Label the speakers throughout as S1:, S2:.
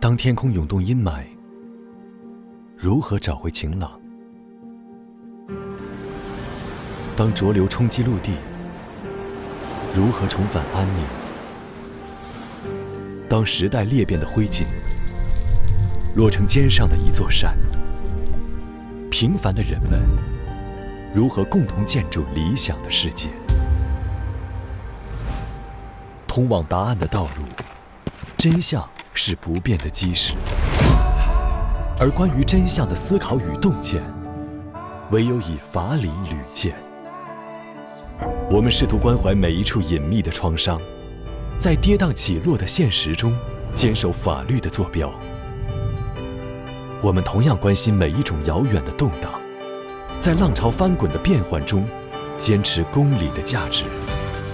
S1: 当天空涌动阴霾，如何找回晴朗？当浊流冲击陆地，如何重返安宁？当时代裂变的灰烬落成肩上的一座山，平凡的人们如何共同建筑理想的世界？通往答案的道路，真相是不变的基石，而关于真相的思考与洞见，唯有以法理履见。我们试图关怀每一处隐秘的创伤，在跌宕起落的现实中坚守法律的坐标。我们同样关心每一种遥远的动荡，在浪潮翻滚的变幻中坚持公理的价值。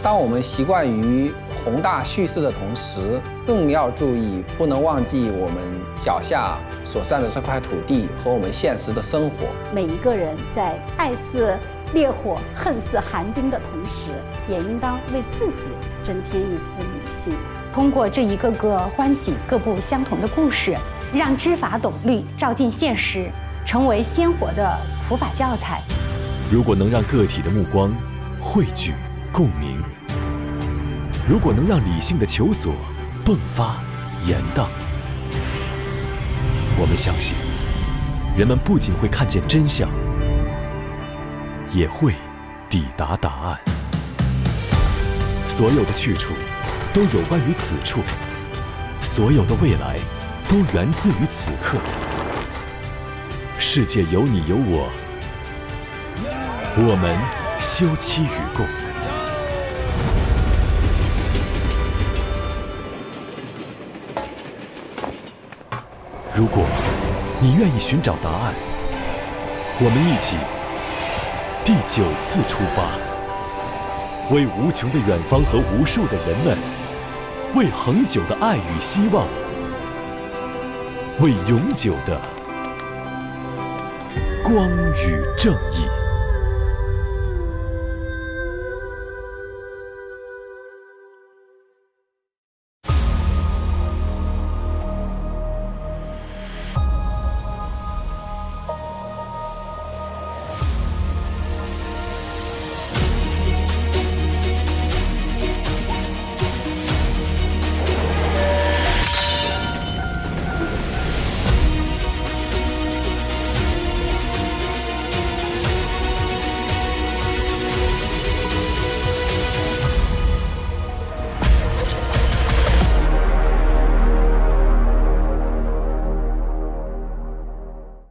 S2: 当我们习惯于宏大叙事的同时，更要注意不能忘记我们脚下所占的这块土地和我们现实的生活。
S3: 每一个人在爱似烈火恨似寒冰的同时，也应当为自己增添一丝理性。
S4: 通过这一个个欢喜各不相同的故事，让知法懂律照进现实，成为鲜活的普法教材。
S1: 如果能让个体的目光汇聚共鸣，如果能让理性的求索迸发延宕，我们相信人们不仅会看见真相，也会抵达答案。所有的去处都有关于此处，所有的未来都源自于此刻。世界有你有我，我们休戚与共。如果你愿意寻找答案，我们一起第9次出发，为无穷的远方和无数的人们，为恒久的爱与希望，为永久的光与正义。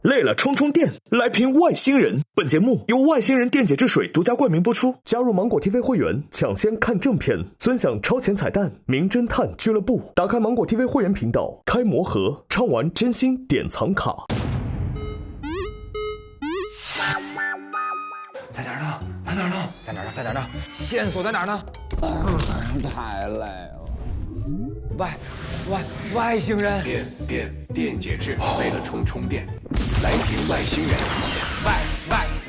S5: 累了充充电，来瓶外星人。本节目由外星人电解质水独家冠名播出。加入芒果 TV 会员，抢先看正片，尊享超前彩蛋。名侦探俱乐部，打开芒果 TV 会员频道，开魔盒，畅玩真心典藏卡。
S6: 在哪儿呢？在哪儿呢？在哪儿呢？在哪儿呢？线索在哪儿呢？太累了。外星人，
S7: 电解质，为了充电，来瓶外星人。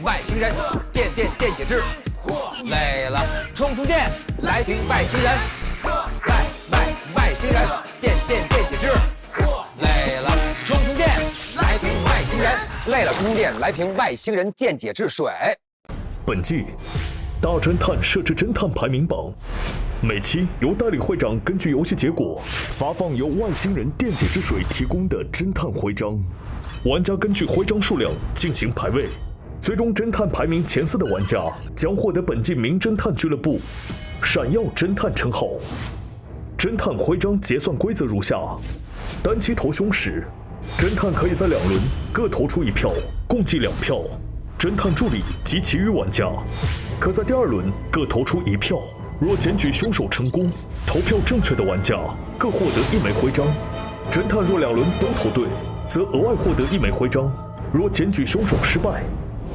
S6: 外星人，电解质，累了充电，来瓶外星人。外星人，电解质，累了充电，来瓶外星人。累了充电，来瓶外星人电解质水。
S5: 本季大侦探设置侦探排名榜，每期由代理会长根据游戏结果发放由外星人电解质水提供的侦探徽章，玩家根据徽章数量进行排位，最终侦探排名前4的玩家将获得本季名侦探俱乐部闪耀侦探称号。侦探徽章结算规则如下：单期投凶时，侦探可以在2轮各投出1票，共计2票。侦探助理及其余玩家可在第2轮各投出1票，若检举凶手成功，投票正确的玩家各获得1枚徽章。侦探若2轮都投对，则额外获得1枚徽章；若检举凶手失败，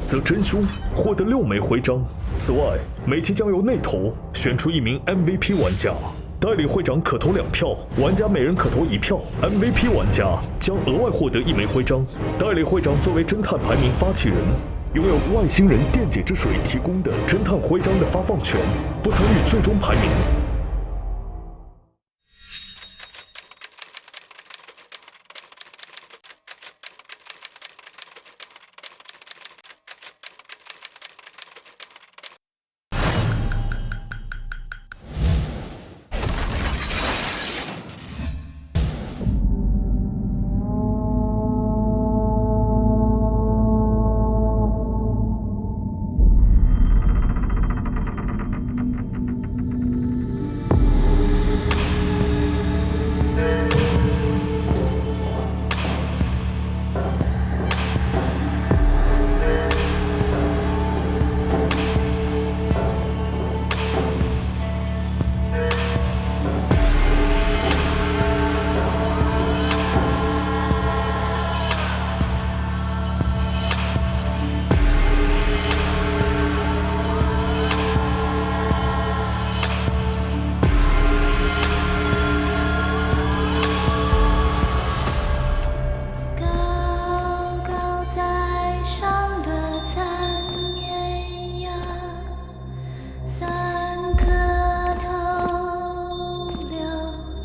S5: 则真凶获得6枚徽章。此外，每期将由内投选出1名 MVP 玩家，代理会长可投2票，玩家每人可投1票。MVP 玩家将额外获得1枚徽章。代理会长作为侦探排名发起人，拥有外星人电解质水提供的侦探徽章的发放权，不参与最终排名。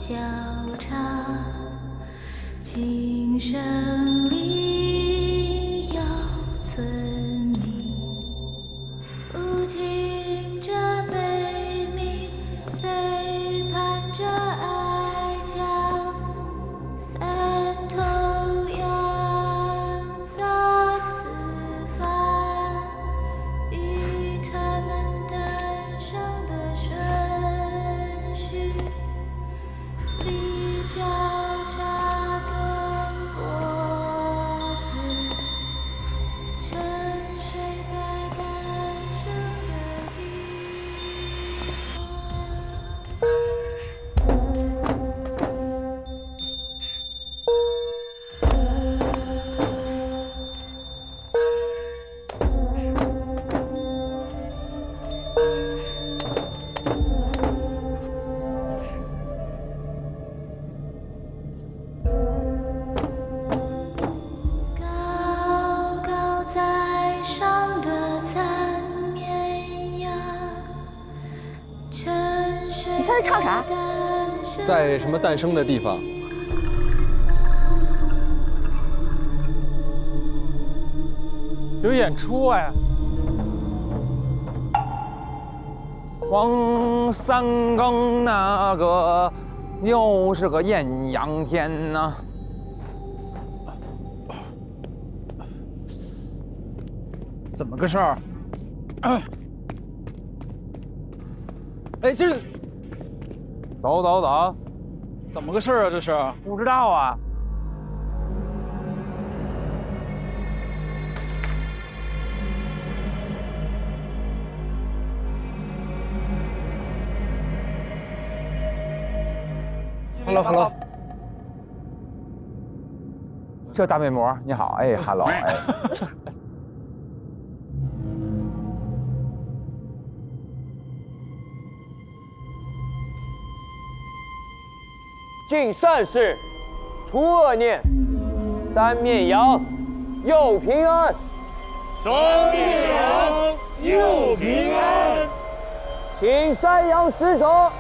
S8: 交叉，今生里有存命，不听着悲鸣，背叛着爱将三头羊三次返，以他们诞生的顺序，离交叉断脖子，沉睡在诞生的地高高在上的残绵羊，沉睡
S9: 你在唱啥？
S10: 在什么诞生的地方？有演出哎！
S6: 黄三更那个又是个艳阳天呐、
S10: 怎么个事儿？哎，这
S6: 走走走，
S10: 怎么个事儿啊？这是
S6: 不知道啊。
S10: Hello，
S6: 这大面膜，你好，哎，Hello，哎。
S11: 尽善事，除恶念，三面羊，又平安。
S12: 三面羊，又平安。
S11: 请山羊使者。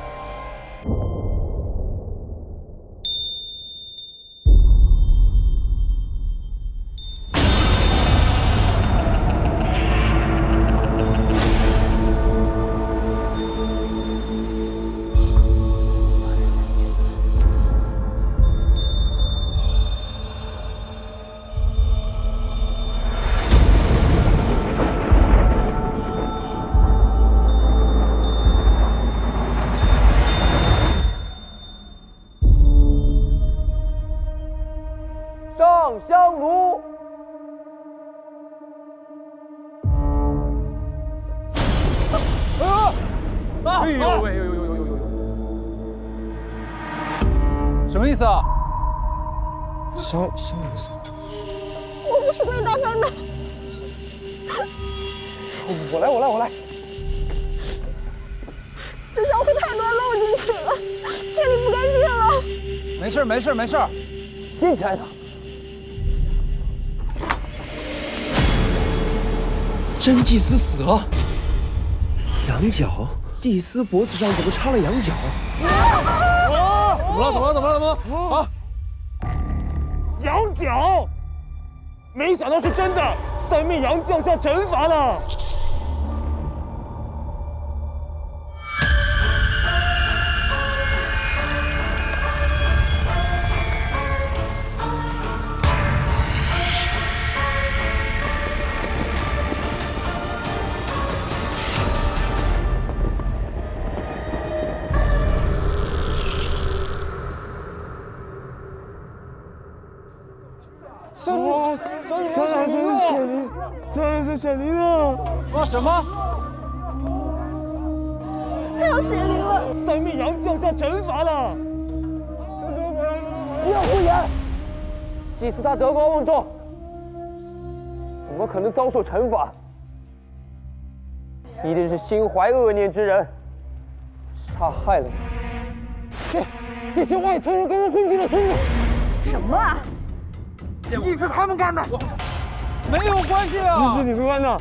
S11: 上香炉。
S10: 哎呦喂呦呦呦呦呦呦！什么意思啊？
S12: 香炉子，
S9: 我不是故意打翻的。
S12: 我来。
S9: 这胶会太多漏进去了，清理不干净了。
S10: 没事。
S11: 掀起来它。
S12: 真祭司死了，羊角，祭司脖子上怎么插了羊角？
S10: 怎么了？啊！
S11: 羊角，没想到是真的，三面羊降下惩罚了。
S12: 闪灵了！
S11: 啊什么？
S9: 还有血灵了！
S11: 三面羊降下惩罚了！不要胡言！祭司他德高望重，怎么可能遭受惩罚？一定是心怀恶念之人杀害了你。这些外村人跟我混进了村子。
S9: 什么啊？
S11: 一定是他们干的。
S10: 没有关系啊！
S12: 一定是你们干的！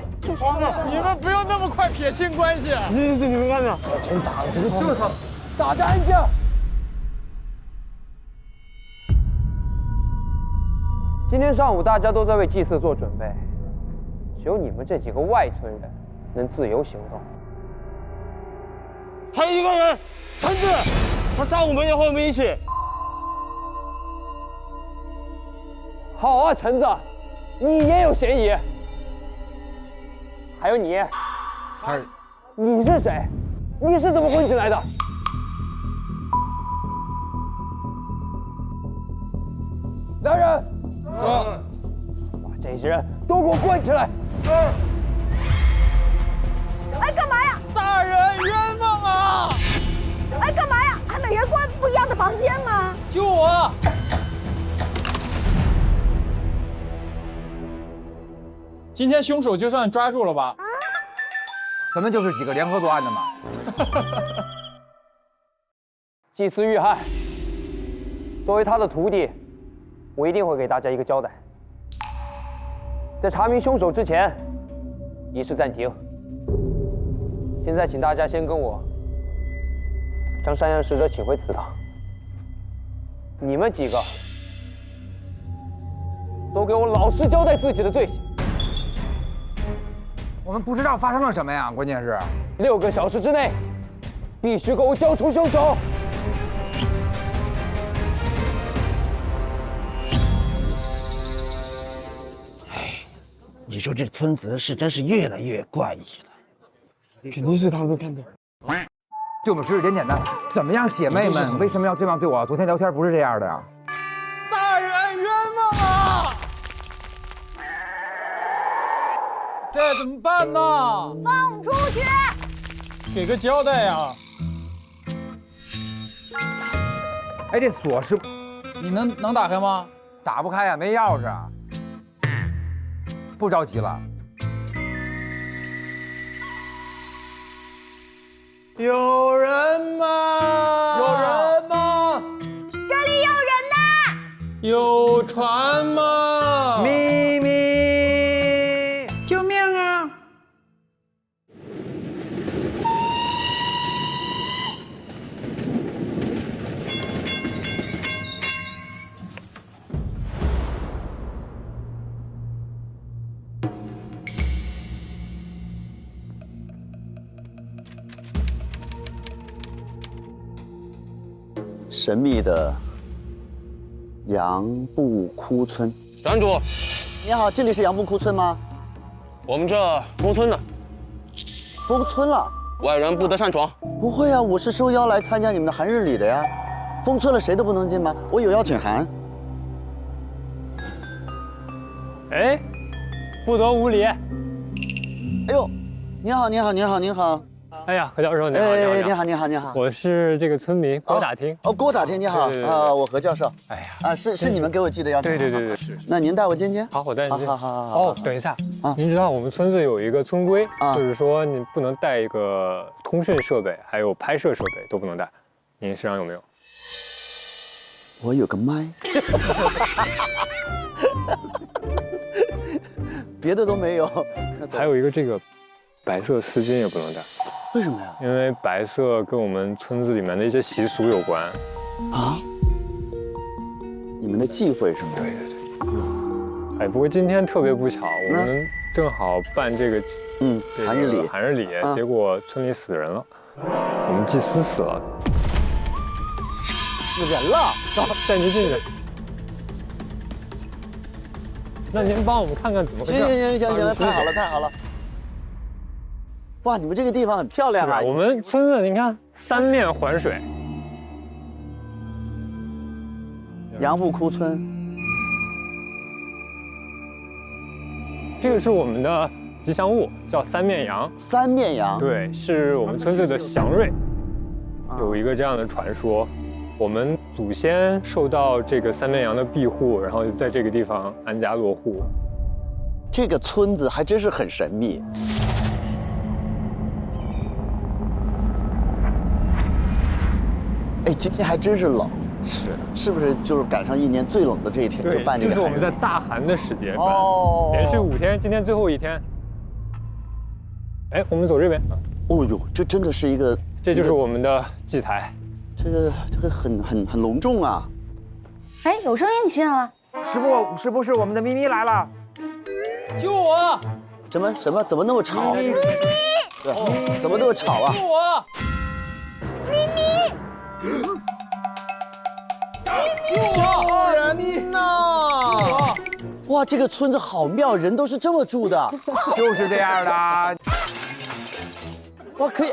S10: 你们不要那么快撇清关系。
S12: 一定是你们干的！
S11: 真打了，这个就是他们。大家安静。今天上午大家都在为祭祀做准备，只有你们这几个外村人能自由行动。
S13: 还有一个人，橙子，他上午没有和我们一起。
S11: 好啊，橙子，你也有嫌疑。还有你，你是谁？你是怎么混进来的？来人，把这些人都给我关起来！
S9: 哎，干嘛呀？
S10: 大人冤枉啊！
S9: 哎，干嘛呀？还每人关不一样的房间吗？
S10: 救我！今天凶手就算抓住了吧？
S6: 咱们就是几个联合作案的嘛。
S11: 祭司遇害，作为他的徒弟，我一定会给大家一个交代。在查明凶手之前，仪式暂停。现在，请大家先跟我将山阳使者请回祠堂。你们几个都给我老实交代自己的罪行。
S6: 我们不知道发生了什么呀，关键是
S11: 6个小时之内必须给我交出凶手。
S12: 你说这村子是真是越来越怪异了，肯定是他们干的。
S6: 对我们指指点点的，怎么样，姐妹们？为什么要这样对我？昨天聊天不是这样的呀。
S10: 大人冤枉啊！这怎么办呢？
S9: 放出去！
S10: 给个交代呀！
S6: 哎，这锁是，
S10: 你能打开吗？
S6: 打不开呀，没钥匙。不着急了。
S10: 有人吗？
S11: 有人吗？
S9: 这里有人呐！
S10: 有船吗？
S11: 咪咪！
S10: 救命啊！
S14: 神秘的杨步窟村。
S13: 站住！
S14: 你好，这里是杨步窟村吗？
S13: 我们这封村了。
S14: 封村了？
S13: 外人不得擅闯。
S14: 不会啊，我是受邀来参加你们的寒日礼的呀。封村了，谁都不能进吗？我有邀请函。
S11: 哎，不得无礼！
S14: 哎呦，您好，您好，您好，您好。
S11: 哎呀，何教授，你好，
S14: 你好，你好，你好，
S11: 我是这个村民郭打听。
S14: 哦，郭打听，你好啊，我何教授。
S11: 哎呀，
S14: 啊，是你们给我寄的邀请函。
S11: 对，是。
S14: 那您带我进去。
S11: 好，我带你进。
S14: 好。
S11: 哦，等一下啊，您知道我们村子有一个村规，就是说你不能带一个通讯设备，还有拍摄设备都不能带。您身上有没有？
S14: 我有个麦。别的都没有。
S11: 还有一个这个白色丝巾也不能带。
S14: 为什么呀？
S11: 因为白色跟我们村子里面的一些习俗有关。
S14: 啊？你们的忌讳是吗？
S11: 对。哎，不过今天特别不巧，我们正好办这个寒日礼，结果村里死人了，我们祭司死了。
S14: 死人了？
S11: 走，带您进去。那您帮我们看看怎么回事？
S14: 行，太好了。哇，你们这个地方很漂亮啊！
S11: 我们村子你看三面环水。
S14: 杨步窟村，
S11: 这个是我们的吉祥物，叫三面羊。
S14: 三面羊？
S11: 对，是我们村子的祥瑞。有一个这样的传说，我们祖先受到这个三面羊的庇护，然后就在这个地方安家落户。
S14: 这个村子还真是很神秘。哎，今天还真是冷，是不是就是赶上一年最冷的这一天就办这个？
S11: 就是我们在大寒的时节办，连续5天，今天最后1天。哎，我们走这边。
S14: 哦呦，这真的是一个，
S11: 这就是我们的祭台。
S14: 这个很隆重啊。
S9: 哎，有声音，你听见了吗？
S6: 是不是我们的咪咪来了？
S10: 救我！
S14: 什么？怎么那么吵？
S6: 咪咪，
S14: 对，怎么那么吵啊？
S10: 救我！
S9: 咪咪，
S10: 救人呐！
S14: 哇，这个村子好妙，人都是这么住的。
S6: 就是这样的。
S14: 哇，可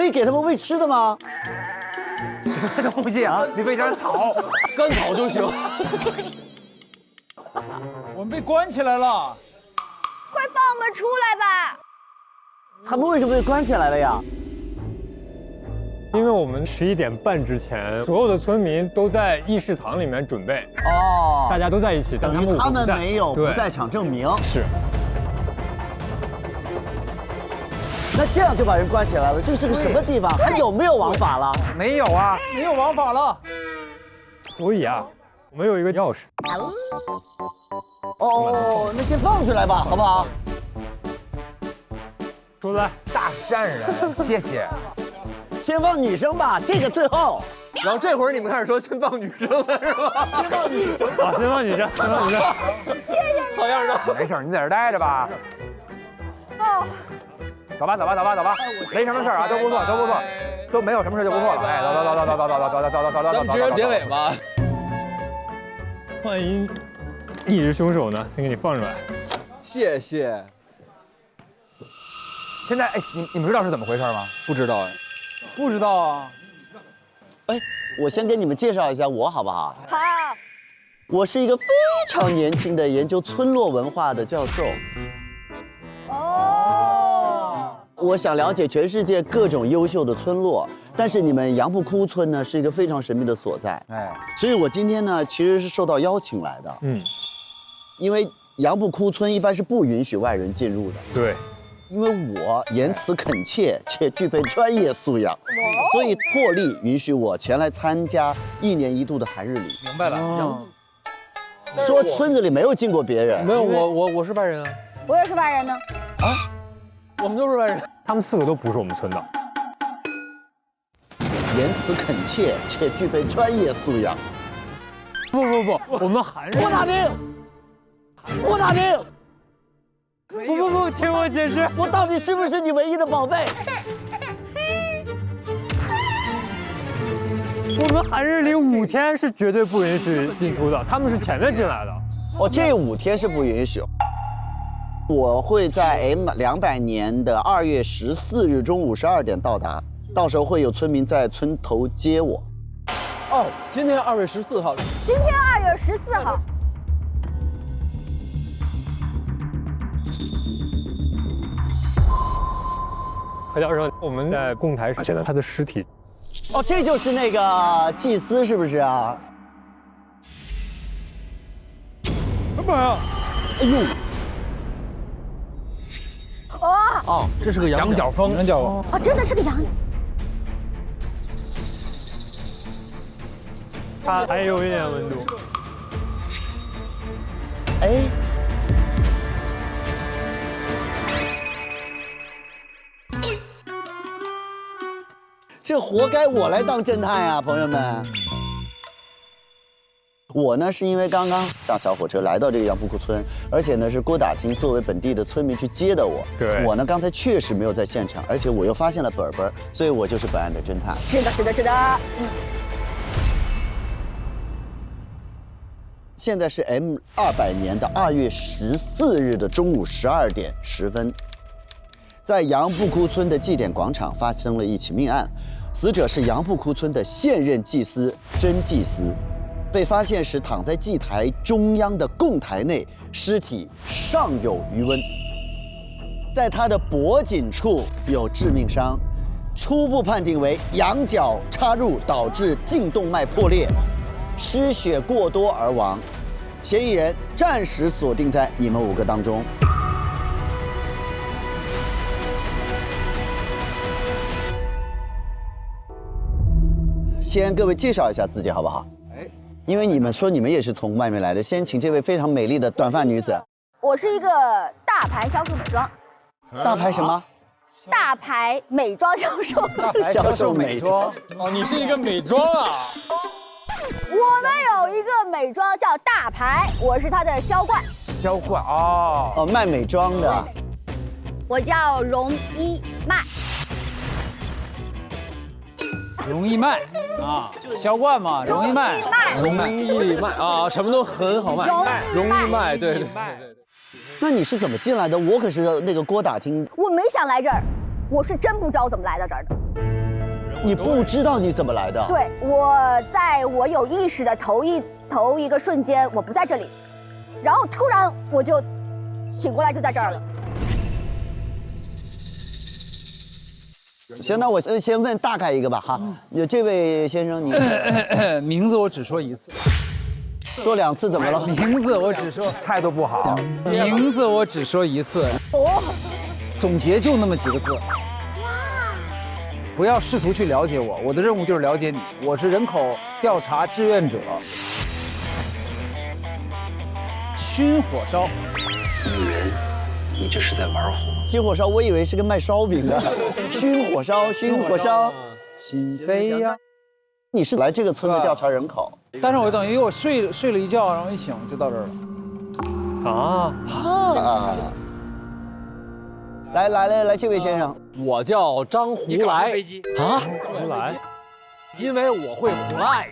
S14: 以给他们喂吃的吗？
S6: 什么东西啊？你喂点草，
S10: 干草就行。我们被关起来了。
S9: 快放我们出来吧！
S14: 他们为什么被关起来了呀？
S15: 因为我们11点半之前，所有的村民都在议事堂里面准备。
S14: 哦，
S15: 大家都在一起，
S14: 等于他们没有不在场证明。
S15: 是。
S14: 那这样就把人关起来了，这是个什么地方？还有没有王法了？
S6: 没有啊，
S10: 没有王法了。
S15: 所以啊，我们有一个钥匙。
S14: 哦，那先放出来吧，好不好？
S15: 出来，
S6: 大善人，谢谢。
S14: 先放女生吧，这个最后。
S6: 然后这会儿你们开始说先放女生了是吧？
S14: 先放女生
S15: 啊，先放女生，先放女生。
S9: 谢谢你。
S6: 好样的，没事，你在这待着吧。
S9: 哦。
S6: 走吧，没什么事啊，都不错，都没有什么事就不错了。哎，走。
S10: 咱们直接结尾吧。
S15: 万一你是凶手呢？先给你放出来。
S10: 谢谢。
S6: 现在，哎，你们知道是怎么回事吗？
S10: 不知道哎。不知道啊。
S14: 哎，我先给你们介绍一下我好不好？
S9: 好。
S14: 我是一个非常年轻的研究村落文化的教授。
S9: 哦。
S14: 我想了解全世界各种优秀的村落，但是你们杨浦窟村呢是一个非常神秘的所在。哎，所以我今天呢其实是受到邀请来的。因为杨浦窟村一般是不允许外人进入的。
S15: 对。
S14: 因为我言辞恳切且具备专业素养，所以破例允许我前来参加1年1度的韩日礼。
S10: 明白了。
S14: 说村子里没有进过别人。
S10: 没有，我是外人啊。
S9: 我也是外人呢。
S14: 啊？
S10: 我们都是外人。
S15: 他们4个都不是我们村的。
S14: 言辞恳切且具备专业素养。
S15: 不，我们韩人。
S14: 郭大兵。
S15: 不，听我解释，
S14: 我到底是不是你唯一的宝贝？
S15: 我们韩日礼5天是绝对不允许进出的，他们是前面进来的。
S14: 哦，这5天是不允许。我会在 M200年的2月14日中午12点到达，到时候会有村民在村头接我。
S10: 哦，今天2月14号。
S9: 今天2月14号。
S15: 快点让我们在供台上见到他的尸体。
S14: 哦，这就是那个祭司是不是啊？
S10: 什么呀？
S14: 哎呦！
S9: 哦，
S10: 这是个羊角风。羊角。
S9: 哦，真的是个羊。
S15: 它还有一点温度。
S14: 哎。这活该我来当侦探呀，朋友们。我呢是因为刚刚上小火车来到这个杨浦窟村，而且呢是郭打金作为本地的村民去接的我。
S15: 对。
S14: 我呢刚才确实没有在现场，而且我又发现了本本，所以我就是本案的侦探。
S9: 是的。
S14: 现在是 M200年的2月14日的中午12点10分，在杨浦窟村的祭典广场发生了一起命案。死者是杨浦窟村的现任祭司甄祭司，被发现时躺在祭台中央的供台内，尸体尚有余温，在他的脖颈处有致命伤，初步判定为羊角插入导致颈动脉破裂，失血过多而亡，嫌疑人暂时锁定在你们5个当中。先各位介绍一下自己好不好？哎，因为你们说你们也是从外面来的，先请这位非常美丽的短发女子。
S9: 我是一个大牌销售美妆。
S14: 大牌什么？
S9: 大牌美妆销售。
S14: 销售美妆。
S10: 哦，你是一个美妆啊？
S9: 我们有
S16: 有一个美妆叫大牌，我是它的销冠。
S6: 销冠哦
S14: 哦，卖美妆的。
S16: 我叫容一麦。
S10: 容易卖啊，销冠嘛，容易卖，
S16: 容
S10: 易卖啊，什么都很好卖，容易卖，对对对。
S14: 那你是怎么进来的？我可是那个郭打听。
S16: 我没想来这儿，我是真不知道怎么来到这儿的。
S14: 你不知道你怎么来的？
S16: 对，在我有意识的头一个瞬间，我不在这里，然后突然我就醒过来，就在这儿了。
S14: 行，那我先问大概一个吧哈。这位先生，你
S10: 名字我只说一次，
S14: 说2次怎么了？
S10: 名字我只说
S6: 态度不好，
S10: 名字我只说1次。
S16: 哦，
S10: 总结就那么几个字。不要试图去了解我，我的任务就是了解你。我是人口调查志愿者。熏火烧。
S7: 女人，你这是在玩火。
S14: 熏火烧，我以为是个卖烧饼的。熏火烧，熏火烧，
S10: 心飞呀。
S14: 你是来这个村子调查人口？
S10: 但是我等于我睡了一觉，然后一醒就到这儿了。
S14: 啊！来，这位先生，
S17: 我叫张胡来
S14: 啊，
S17: 胡来，因为我会胡来。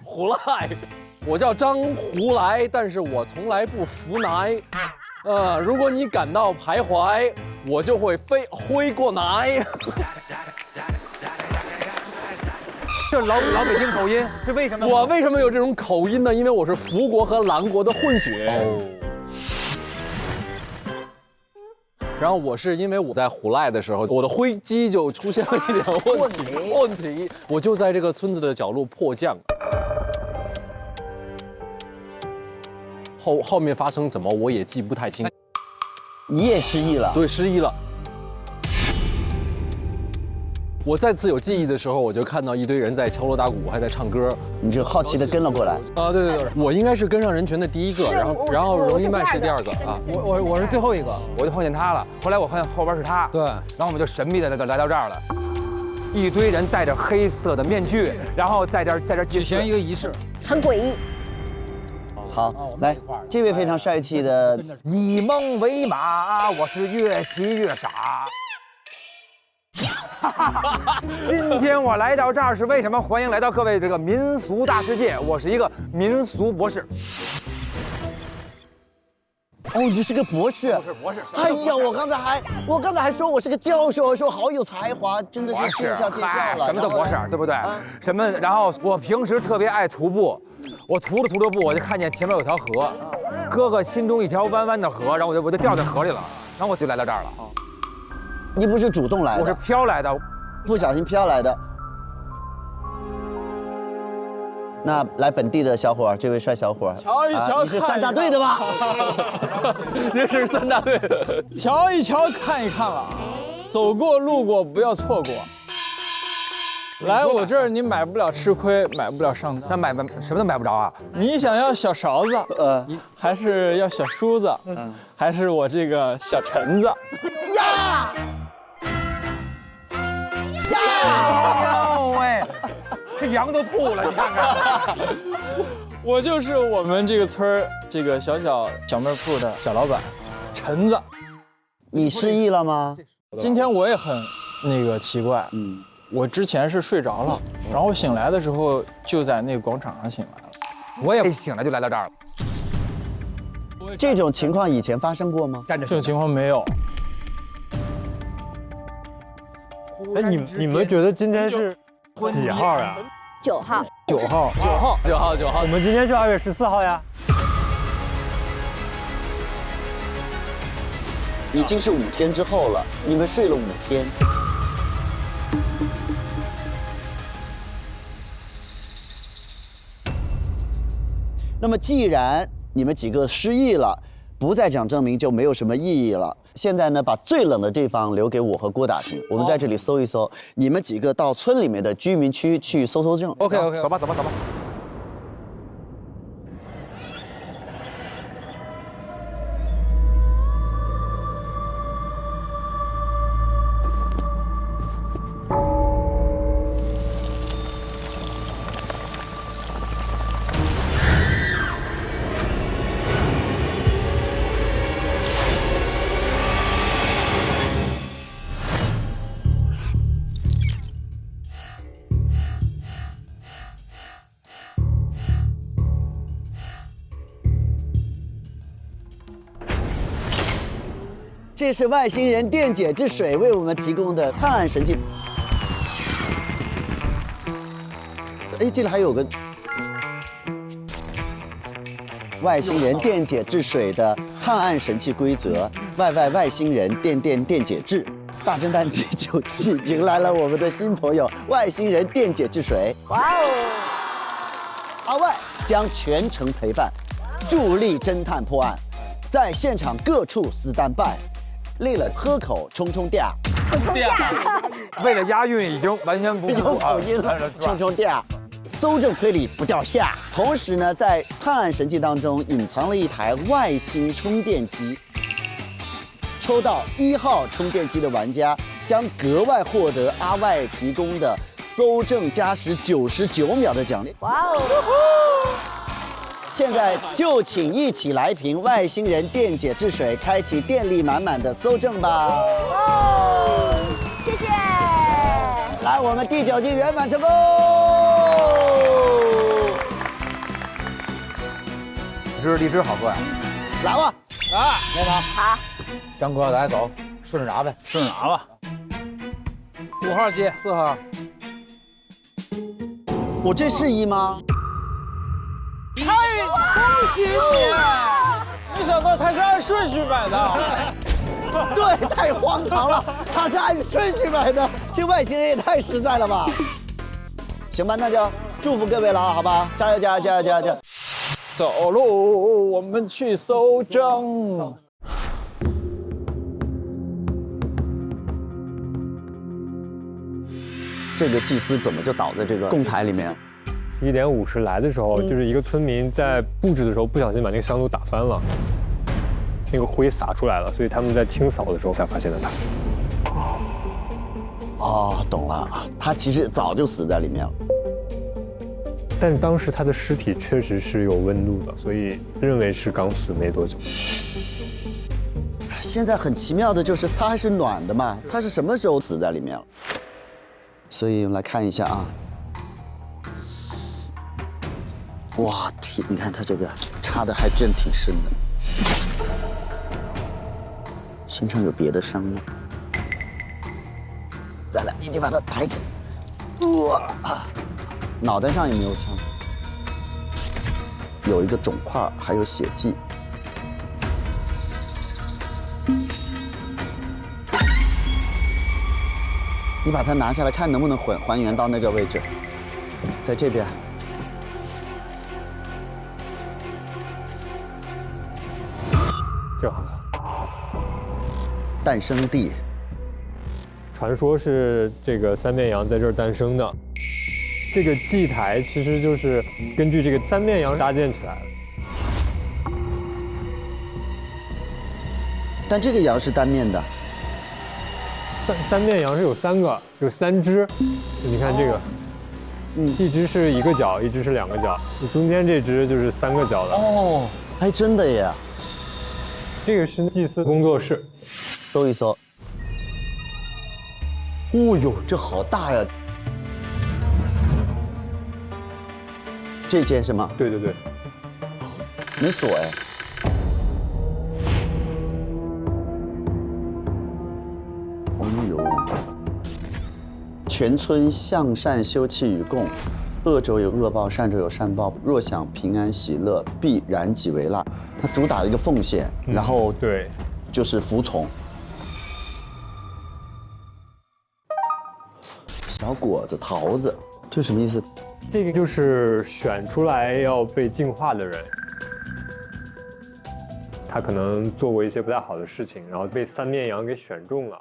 S17: 胡来，我叫张胡来，但是我从来不服来。如果你感到徘徊，我就会挥过来。
S6: 这老北京口音是为什么？
S17: 我为什么有这种口音呢？因为我是福国和兰国的混血。然后我是因为我在胡赖的时候，我的灰机就出现了一点问题，我就在这个村子的角落迫降。后面发生怎么我也记不太清。
S14: 你也失忆了？
S17: 对，失忆了。我再次有记忆的时候，我就看到一堆人在敲锣打鼓，还在唱歌，
S14: 你就好奇的跟了过来。
S17: 啊，对，我应该是跟上人群的第一个，然后容易麦是第2个啊，
S10: 我是最后一个，
S6: 我就碰见他了。后来我看后边是他，
S10: 对，
S6: 然后我们就神秘的来到这儿了，一堆人戴着黑色的面具，然后在这儿
S10: 举行一个仪式，
S16: 很诡异。
S14: 好，来，这位非常帅气的，
S6: 以梦为马，我是越骑越傻。今天我来到这儿是为什么？欢迎来到各位这个民俗大世界，我是一个民俗博士。
S14: 哦，你是个博士。
S6: 博士。
S14: 哎呀，我刚才还说我是个教授，说好有才华，真的是见笑了。
S6: 什么都博士，对不对？什么？然后我平时特别爱徒步，我徒着步，我就看见前面有条河，哥哥心中一条弯弯的河，然后我就掉在河里了，然后我就来到这儿了。
S14: 你不是主动来的，
S6: 我是飘来的，
S14: 不小心飘来的。那来本地的小伙，这位帅小伙，
S10: 瞧一瞧，
S14: 你是3大队的吧？
S17: 你是3大队的，
S10: 瞧一瞧，看一看了，走过路过不要错过。来我这儿，你买不了吃亏，买不了上当。
S6: 那买什么都买不着啊？
S10: 你想要小勺子，还是要小梳子，还是我这个小橙子？
S14: 呀！
S6: 喂，这羊都吐了，你看看。
S10: 我就是我们这个村儿这个小卖铺的小老板，橙子。
S14: 你失忆了吗？
S10: 今天我也很奇怪，我之前是睡着了，然后醒来的时候就在那个广场上醒来了。
S6: 我也醒来就来到这儿了。
S14: 这种情况以前发生过吗？
S10: 这种情况没有。
S15: 哎，你们觉得今天是几号呀
S16: ？9号。
S10: 9号。
S15: 我们今天是2月14号呀。
S14: 已经是5天之后了，你们睡了5天。那么既然你们几个失忆了，不再讲证明就没有什么意义了。现在呢，把最冷的地方留给我和郭打听，我们在这里搜一搜，你们几个到村里面的居民区去搜搜证。
S6: OK， 走吧。
S14: 这是外星人电解质水为我们提供的探案神器。哎，这里还有个外星人电解质水的探案神器规则，外星人电解质。大侦探第9季迎来了我们的新朋友外星人电解质水。哇哦！阿外将全程陪伴，助力侦探破案，在现场各处stand by，累了喝口冲嗲。
S10: 为了押韵已经完全不
S14: 有口音了，冲嗲。搜证推理不掉下。同时呢，在探案神器当中隐藏了一台外星充电机。抽到1号充电机的玩家将格外获得阿外提供的搜证加时99秒的奖励。哇哦！现在就请一起来瓶外星人电解质水，开启电力满满的搜证吧。
S16: 哦，谢谢。
S14: 来，我们第9季圆满成功。
S10: 荔枝好喝呀！
S14: 来吧，
S10: 来，来吧。
S16: 好。
S10: 张哥，来走，顺着拿呗，顺着拿吧。5号接4号。
S14: 我这是1吗？
S13: 恭喜你！没想到他是按顺序买的。
S14: 对，太荒唐了，他是按顺序买的，这外星人也太实在了吧！行吧，那就祝福各位了啊，好吧，加油加油加油加油加油！
S10: 走路，我们去搜证。
S14: 这个祭司怎么就倒在这个供台里面
S15: ？11点50来的时候，就是一个村民在布置的时候不小心把那个香炉打翻了，那个灰洒出来了，所以他们在清扫的时候才发现的他。
S14: 哦，懂了，他其实早就死在里面了。
S15: 但是当时他的尸体确实是有温度的，所以认为是刚死没多久。
S14: 现在很奇妙的就是它还是暖的嘛，它是什么时候死在里面了？所以我们来看一下啊，哇天，你看它这个插的还真挺深的，身上有别的伤吗？再来，已经把它抬起来，脑袋上也没有伤，有一个肿块，还有血迹。你把它拿下来，看能不能还原到那个位置，在这边。
S15: 就好了。
S14: 诞生地，
S15: 传说是这个三面羊在这儿诞生的。这个祭台其实就是根据这个三面羊搭建起来的。
S14: 但这个羊是单面的。
S15: 三面羊是有3个，有3只。你看这个，一只是1个角，一只是2个角，中间这只就是3个角的。
S14: 哦，还真的耶！
S15: 这个是祭司工作室，
S14: 搜一搜。哦呦，这好大呀！这间是吗？
S15: 对对对。
S14: 没锁哎。全村向善休戚与共，恶者有恶报，善者有善报。若想平安喜乐，必燃己为蜡。它主打一个奉献，然后
S15: 对，
S14: 就是服从。小果子、桃子，这什么意思？
S15: 这个就是选出来要被净化的人，他可能做过一些不太好的事情，然后被三面羊给选中了。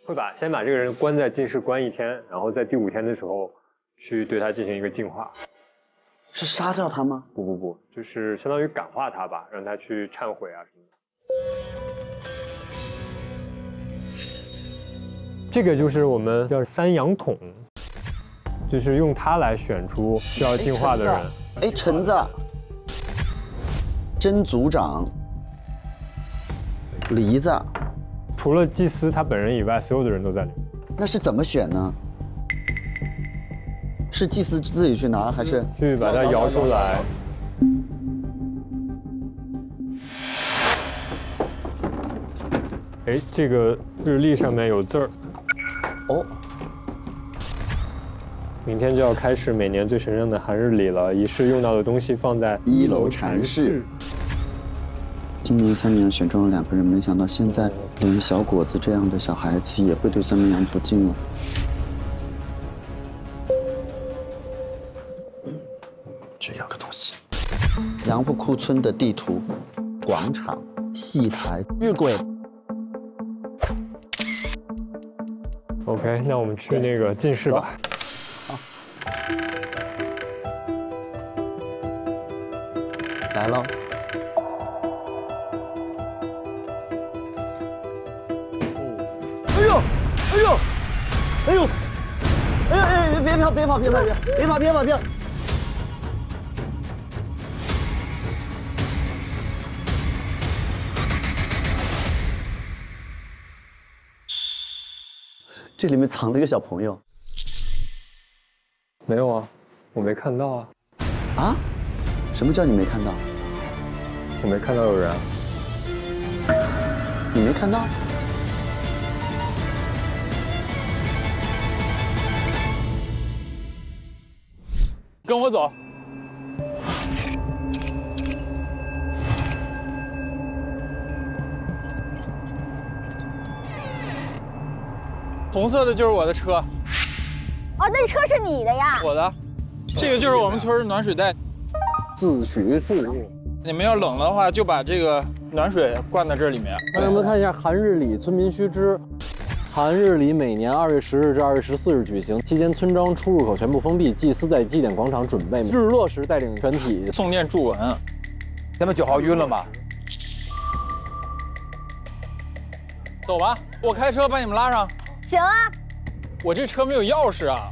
S15: 会先把这个人关在禁室关1天，然后在第5天的时候去对他进行一个净化。
S14: 是杀掉他吗？
S15: 不，就是相当于感化他吧，让他去忏悔啊什么的。这个就是我们叫三羊桶，就是用它来选出需要净化的人。
S14: 哎，橙子，真族长，梨子。
S15: 除了祭司他本人以外，所有的人都在里面。
S14: 那是怎么选呢？是祭司自己去拿，还是
S15: 去把它摇出来？哎，这个日历上面有字儿。
S14: 哦。
S15: 明天就要开始每年最神圣的寒日里了，仪式用到的东西放在
S14: 1楼禅室。今年三绵羊选中了2个人，没想到现在连小果子这样的小孩子也会对三绵羊不敬了。这样个东西。杨浦库村的地图，广场、戏台、日晷。
S15: OK， 那我们去那个进室吧。
S14: 来喽！哎呦！哎呦！哎呦！哎！别跑！别跑！别跑！别跑！别跑！别跑！这里面藏了一个小朋友。
S15: 没有啊，我没看到啊。
S14: 啊？什么叫你没看到？
S15: 我没看到有人。
S14: 你没看到？
S13: 跟我走。红色的就是我的车。
S16: 哦，那车是你的呀？
S13: 我的。这个就是我们村的暖水袋。
S17: 自取处。
S13: 你们要冷的话，就把这个暖水灌在这里面。
S17: 让我们看一下寒日里村民须知。寒日里每年2月10日至2月14日举行，期间村庄出入口全部封闭，祭司在祭典广场准备，日落时带领全体
S13: 诵念祝文。
S10: 咱们9号晕了吗？
S13: 走吧，我开车把你们拉上。
S16: 行啊。
S13: 我这车没有钥匙啊。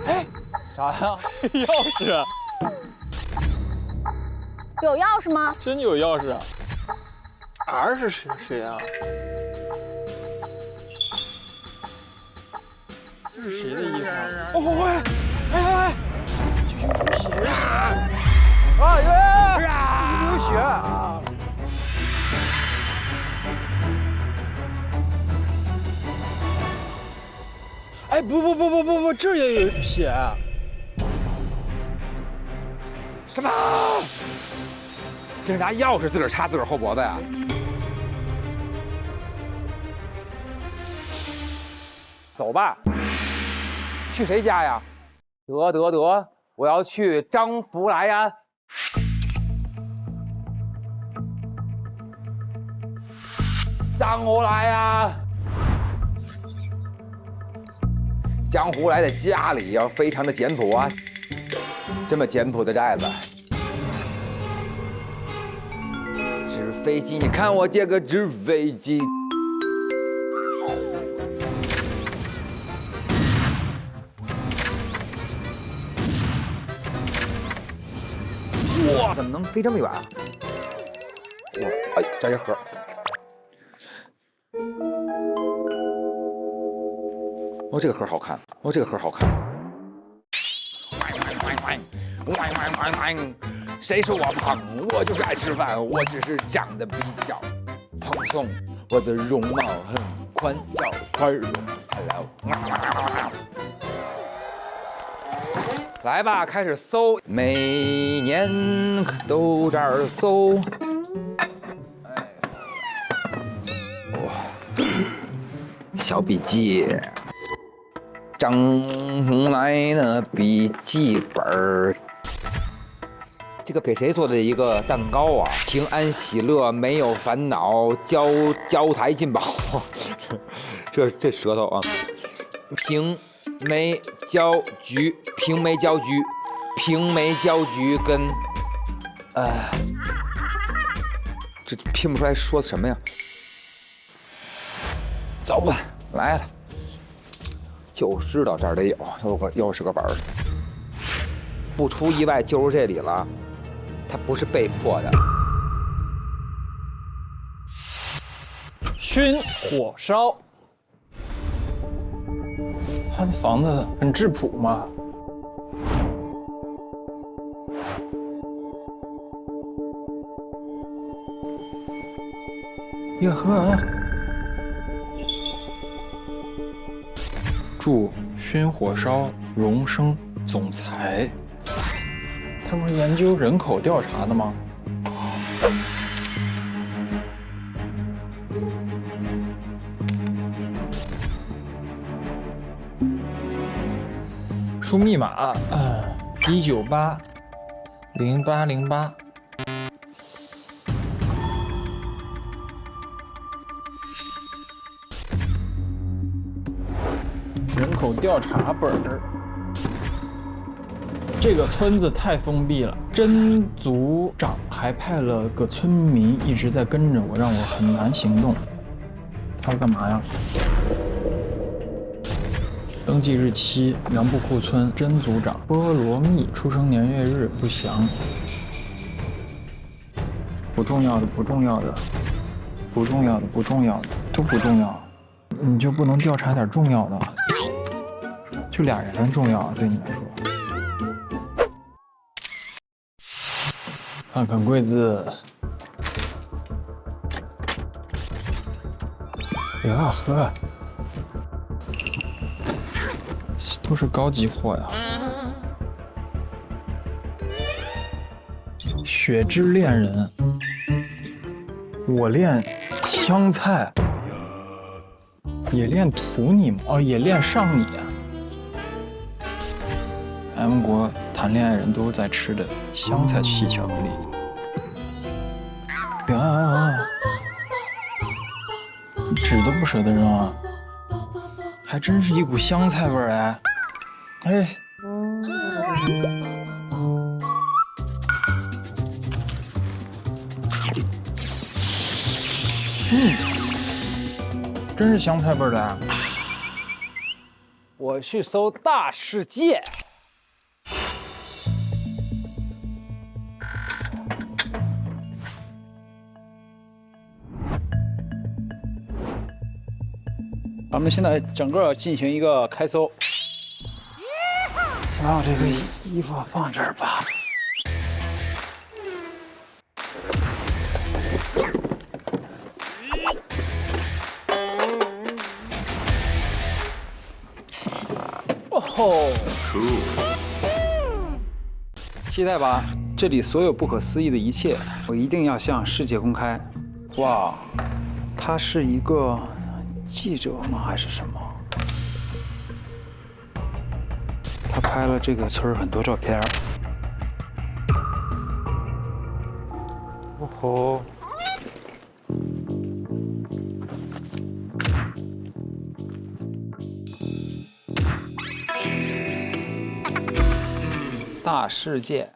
S10: 哎，啥呀？
S13: 钥匙。
S16: 有钥匙吗？
S13: 真有钥匙啊。R 是谁啊？这是谁的衣服啊？哦喂！哎！有血！有血！
S10: 啊有！有血！
S13: 哎不，这也有血！
S10: 什么？这是拿钥匙自个儿插自个儿后脖子呀？走吧。去谁家呀？得，我要去张福来安。张福来呀！江湖来的家里要非常的简朴啊，这么简朴的寨子。纸飞机，你看我这个纸飞机。哇，怎么能飞这么远啊？哇，哎，这一盒。哦，这个盒好看。哦，这个盒好看。谁说我胖？我就是爱吃饭，我只是长得比较蓬松，我的容貌很宽，叫宽容。Hello。来吧，开始搜，每年都这儿搜。哇，小笔记。张红来的笔记本，这个给谁做的一个蛋糕啊？平安喜乐，没有烦恼，交台进宝。这舌头啊！平眉焦橘，平眉焦橘跟这拼不出来说什么呀？走吧，来了。就知道这儿得有，又是个本儿，不出意外就是这里了，他不是被迫的。
S13: 熏火烧，他的房子很质朴嘛。
S18: 耶呵！祝熏火烧荣升总裁，他不是研究人口调查的吗？输密码1980808。人口调查本儿。这个村子太封闭了，真组长还派了个村民一直在跟着我，让我很难行动。他要干嘛呀？登记日期：杨布库村真组长波罗蜜，出生年月日不详。不重要的，不重要的，不重要的，不重要的，都不重要。你就不能调查点重要的？就俩人重要，对你来说。看看柜子。呀呵，都是高级货呀！雪之恋人，我练香菜，也练图你吗？哦，也练上你。M 国谈恋爱人都在吃的香菜细巧克力。呀，纸都不舍得扔啊！还真是一股香菜味儿哎！哎，真是香菜味儿的啊！
S11: 我去搜大世界。
S19: 咱们现在整个进行一个开搜。
S18: 先把我这个衣服放这儿吧。
S11: 哦吼！
S19: 期待吧，这里所有不可思议的一切，我一定要向世界公开。哇，他是一个记者吗？还是什么？他拍了这个村很多照片。哦吼！大世界，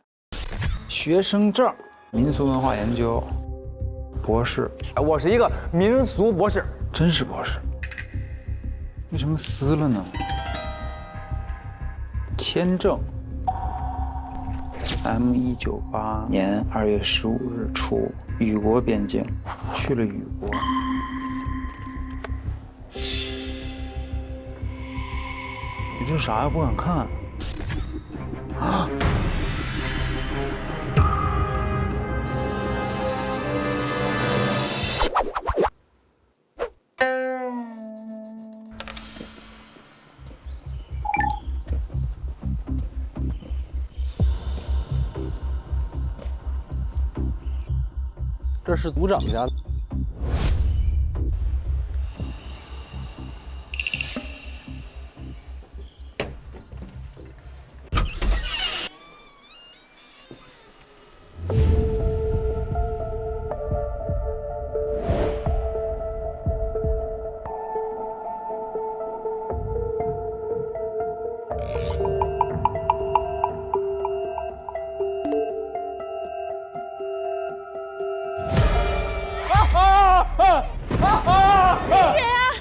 S19: 学生证，民俗文化研究，博士。
S11: 我是一个民俗博士。
S19: 真是博士？为什么撕了呢？签证 ，M198年2月15日出与国边境，去了与国。你这啥呀？不敢看。啊！
S17: 这是组长家的。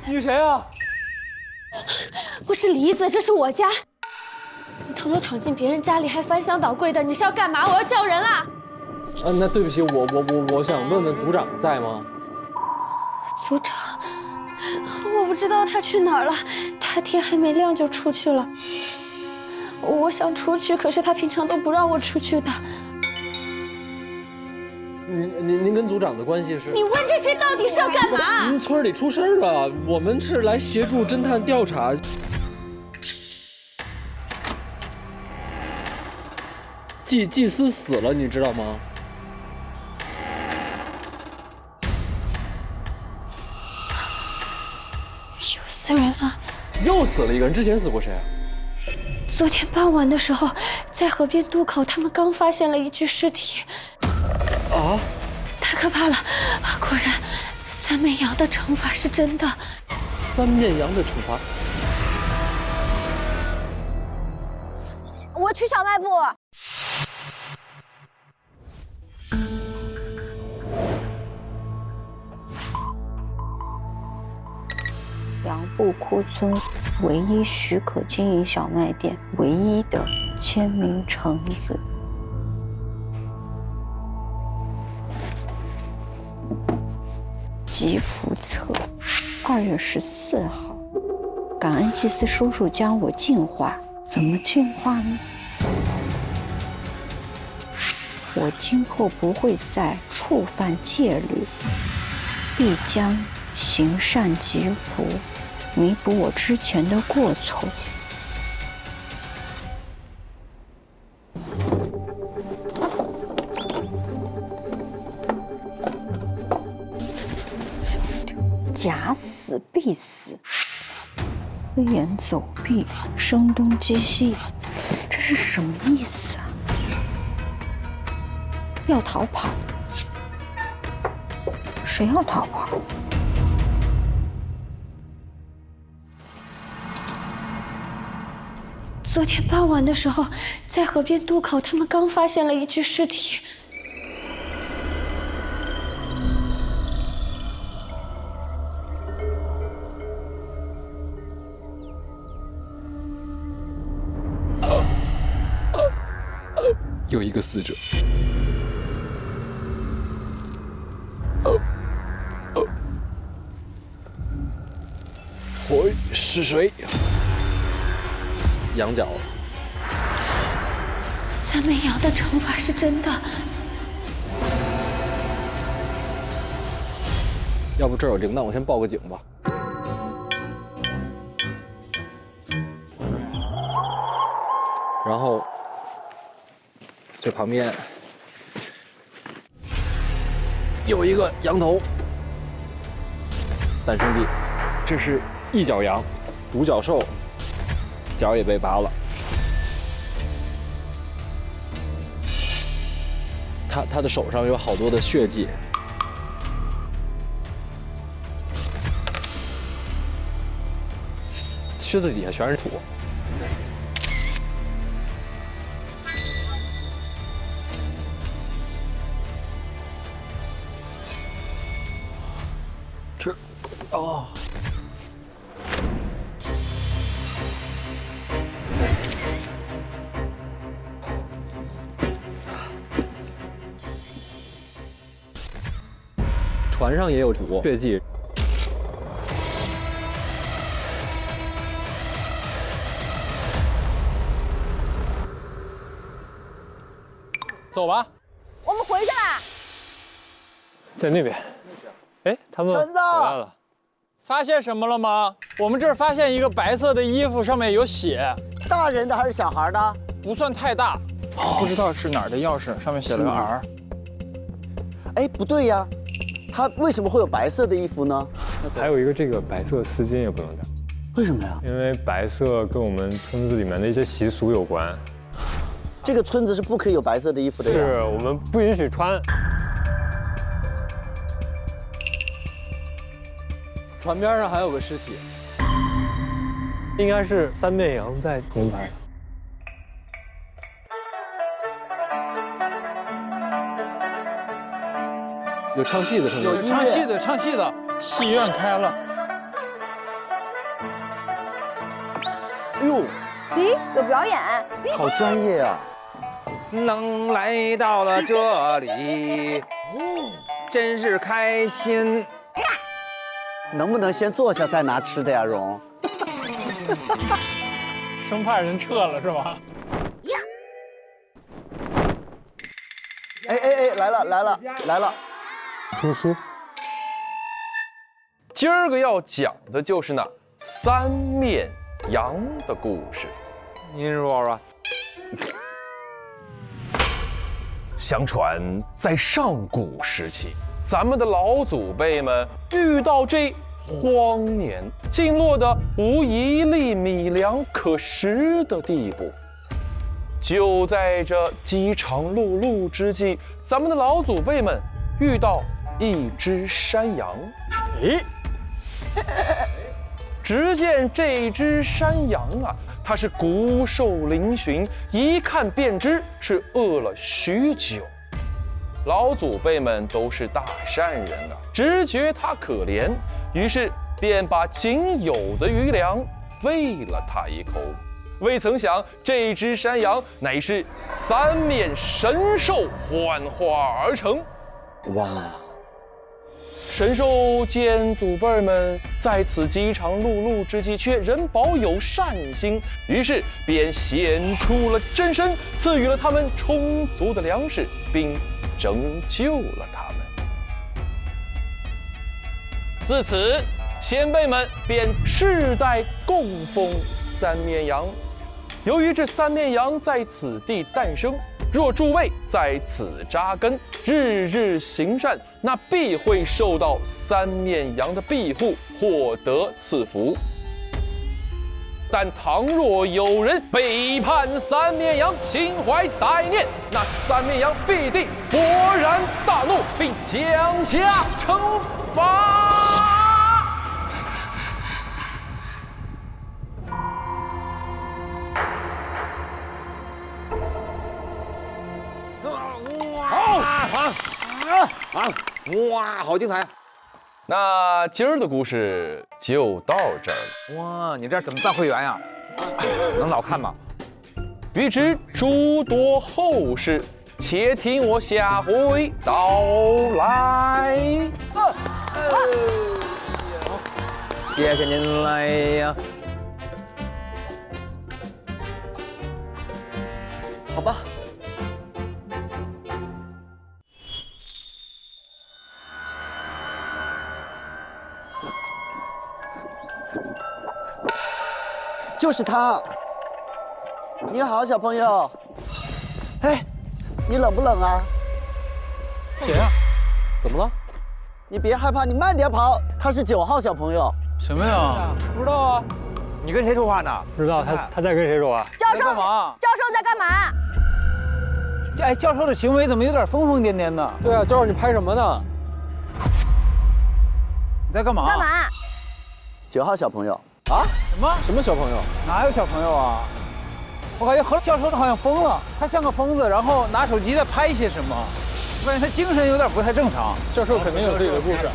S9: 你是谁啊？我是梨子，这是我家。你偷偷闯进别人家里，还翻箱倒柜的，你是要干嘛？我要叫人啦！
S17: 那对不起，我想问问组长在吗？
S9: 组长，我不知道他去哪儿了，他天还没亮就出去了。我想出去，可是他平常都不让我出去的。
S17: 您跟组长的关系是？
S9: 你问这些到底是要干嘛？
S17: 您村里出事了，我们是来协助侦探调查。祭司死了，你知道吗？
S9: 又死人了！
S17: 又死了一个人，之前死过谁啊？
S9: 昨天傍晚的时候，在河边渡口，他们刚发现了一具尸体。
S17: 啊！
S9: 太可怕了！果然，三面羊的惩罚是真的。
S17: 三面羊的惩罚。
S16: 我去小卖部。
S20: 杨步窟村唯一许可经营小卖店唯一的签名橙子。吉福册，2月14号，感恩祭司叔叔将我净化。怎么净化呢？我今后不会再触犯戒律，必将行善积福，弥补我之前的过错。假死必死，飞檐走壁，声东击西，这是什么意思啊？要逃跑？谁要逃跑？
S9: 昨天傍晚的时候，在河边渡口，他们刚发现了一具尸体。
S1: 有一个死者。
S17: 喂，是谁？羊角。
S9: 三面羊的惩罚是真的。
S17: 要不这儿有铃铛，我先报个警吧。然后这旁边有一个羊头，诞生地，这是一角羊，独角兽，角也被拔了。他的手上有好多的血迹，靴子底下全是土。这，哦。船上也有土血迹。
S13: 走吧，
S16: 我们回去啦。
S15: 在那边。哎，他们回来了。
S13: 发现什么了吗？我们这儿发现一个白色的衣服，上面有血。
S14: 大人的还是小孩的？
S13: 不算太大。
S18: 不知道是哪儿的钥匙，上面写了个 R。
S14: 哎，不对呀，他为什么会有白色的衣服呢？
S15: 还有一个这个白色丝巾也不能戴。
S14: 为什么呀？
S15: 因为白色跟我们村子里面的一些习俗有关。
S14: 这个村子是不可以有白色的衣服的呀。
S15: 是我们不允许穿。
S17: 船边上还有个尸体，
S15: 应该是三面羊在重拍。
S17: 有唱戏的声音，
S13: 有唱戏的，唱戏的，戏院开了。
S14: 哎呦，
S16: 咦，有表演，
S14: 好专业啊！
S10: 能来到了这里，真是开心。
S14: 能不能先坐下再拿吃的呀，蓉？
S13: 生怕人撤了是吧？
S14: 哎，了。
S15: 说书。
S17: 今儿个要讲的就是那三面羊的故事。
S10: 您说说。
S17: 相传在上古时期，咱们的老祖辈们遇到这荒年，竟落得无一粒米粮可食的地步。就在这饥肠辘辘之际，咱们的老祖辈们遇到一只山羊。只见这只山羊啊，它是骨瘦嶙峋，一看便知是饿了许久。老祖辈们都是大善人啊，直觉它可怜，于是便把仅有的余粮喂了它一口。未曾想，这只山羊乃是三面神兽幻化而成。
S14: 哇！
S17: 神兽见祖辈们在此饥肠辘辘之际，却仍保有善心，于是便显出了真身，赐予了他们充足的粮食，并拯救了他们。自此，先辈们便世代供奉三面羊。由于这三面羊在此地诞生，若诸位在此扎根，日日行善，那必会受到三面羊的庇护，获得赐福。但倘若有人背叛三面羊，心怀歹念，那三面羊必定勃然大怒，并降下惩罚。
S10: 哇，好精彩！
S17: 那今儿的故事就到这儿了。
S10: 哇，你这怎么办会员呀？能老看吗？
S17: 欲知诸多后事，且听我下回道来。
S10: 谢谢您来呀。
S14: 好吧。就是他。你好，小朋友。哎，你冷不冷啊？
S12: 谁呀？怎么了？
S14: 你别害怕，你慢点跑。他是9号小朋友。
S12: 什么呀？
S10: 不知道啊。你跟谁说话呢？
S15: 不知道，他在跟谁说话？
S16: 教授，教授在干嘛？
S12: 哎，教授的行为怎么有点疯疯癫癫的？
S15: 对啊，教授你拍什么呢？
S12: 你在干嘛？
S16: 干嘛
S14: ？9号小朋友。
S12: 啊？
S15: 什么小朋友？
S12: 哪有小朋友啊？我感觉何教授好像疯了，他像个疯子，然后拿手机在拍些什么。我感觉他精神有点不太正常。
S15: 教授肯定有自己的故事。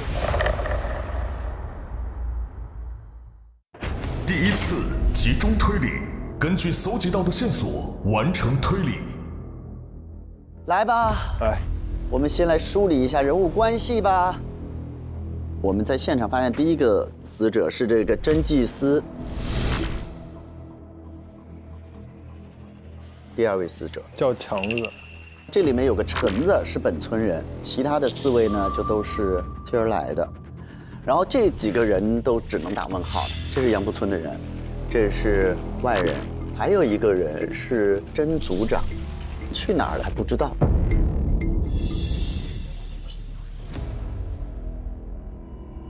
S5: 第一次集中推理，根据搜集到的线索完成推理。
S14: 来吧，我们先来梳理一下人物关系吧。我们在现场发现，第一个死者是这个真祭司，第2位死者
S15: 叫强子，
S14: 这里面有个陈子是本村人，其他的4位呢就都是今儿来的。然后这几个人都只能打问号，这是杨浦村的人，这是外人，还有一个人是真组长，去哪儿了还不知道。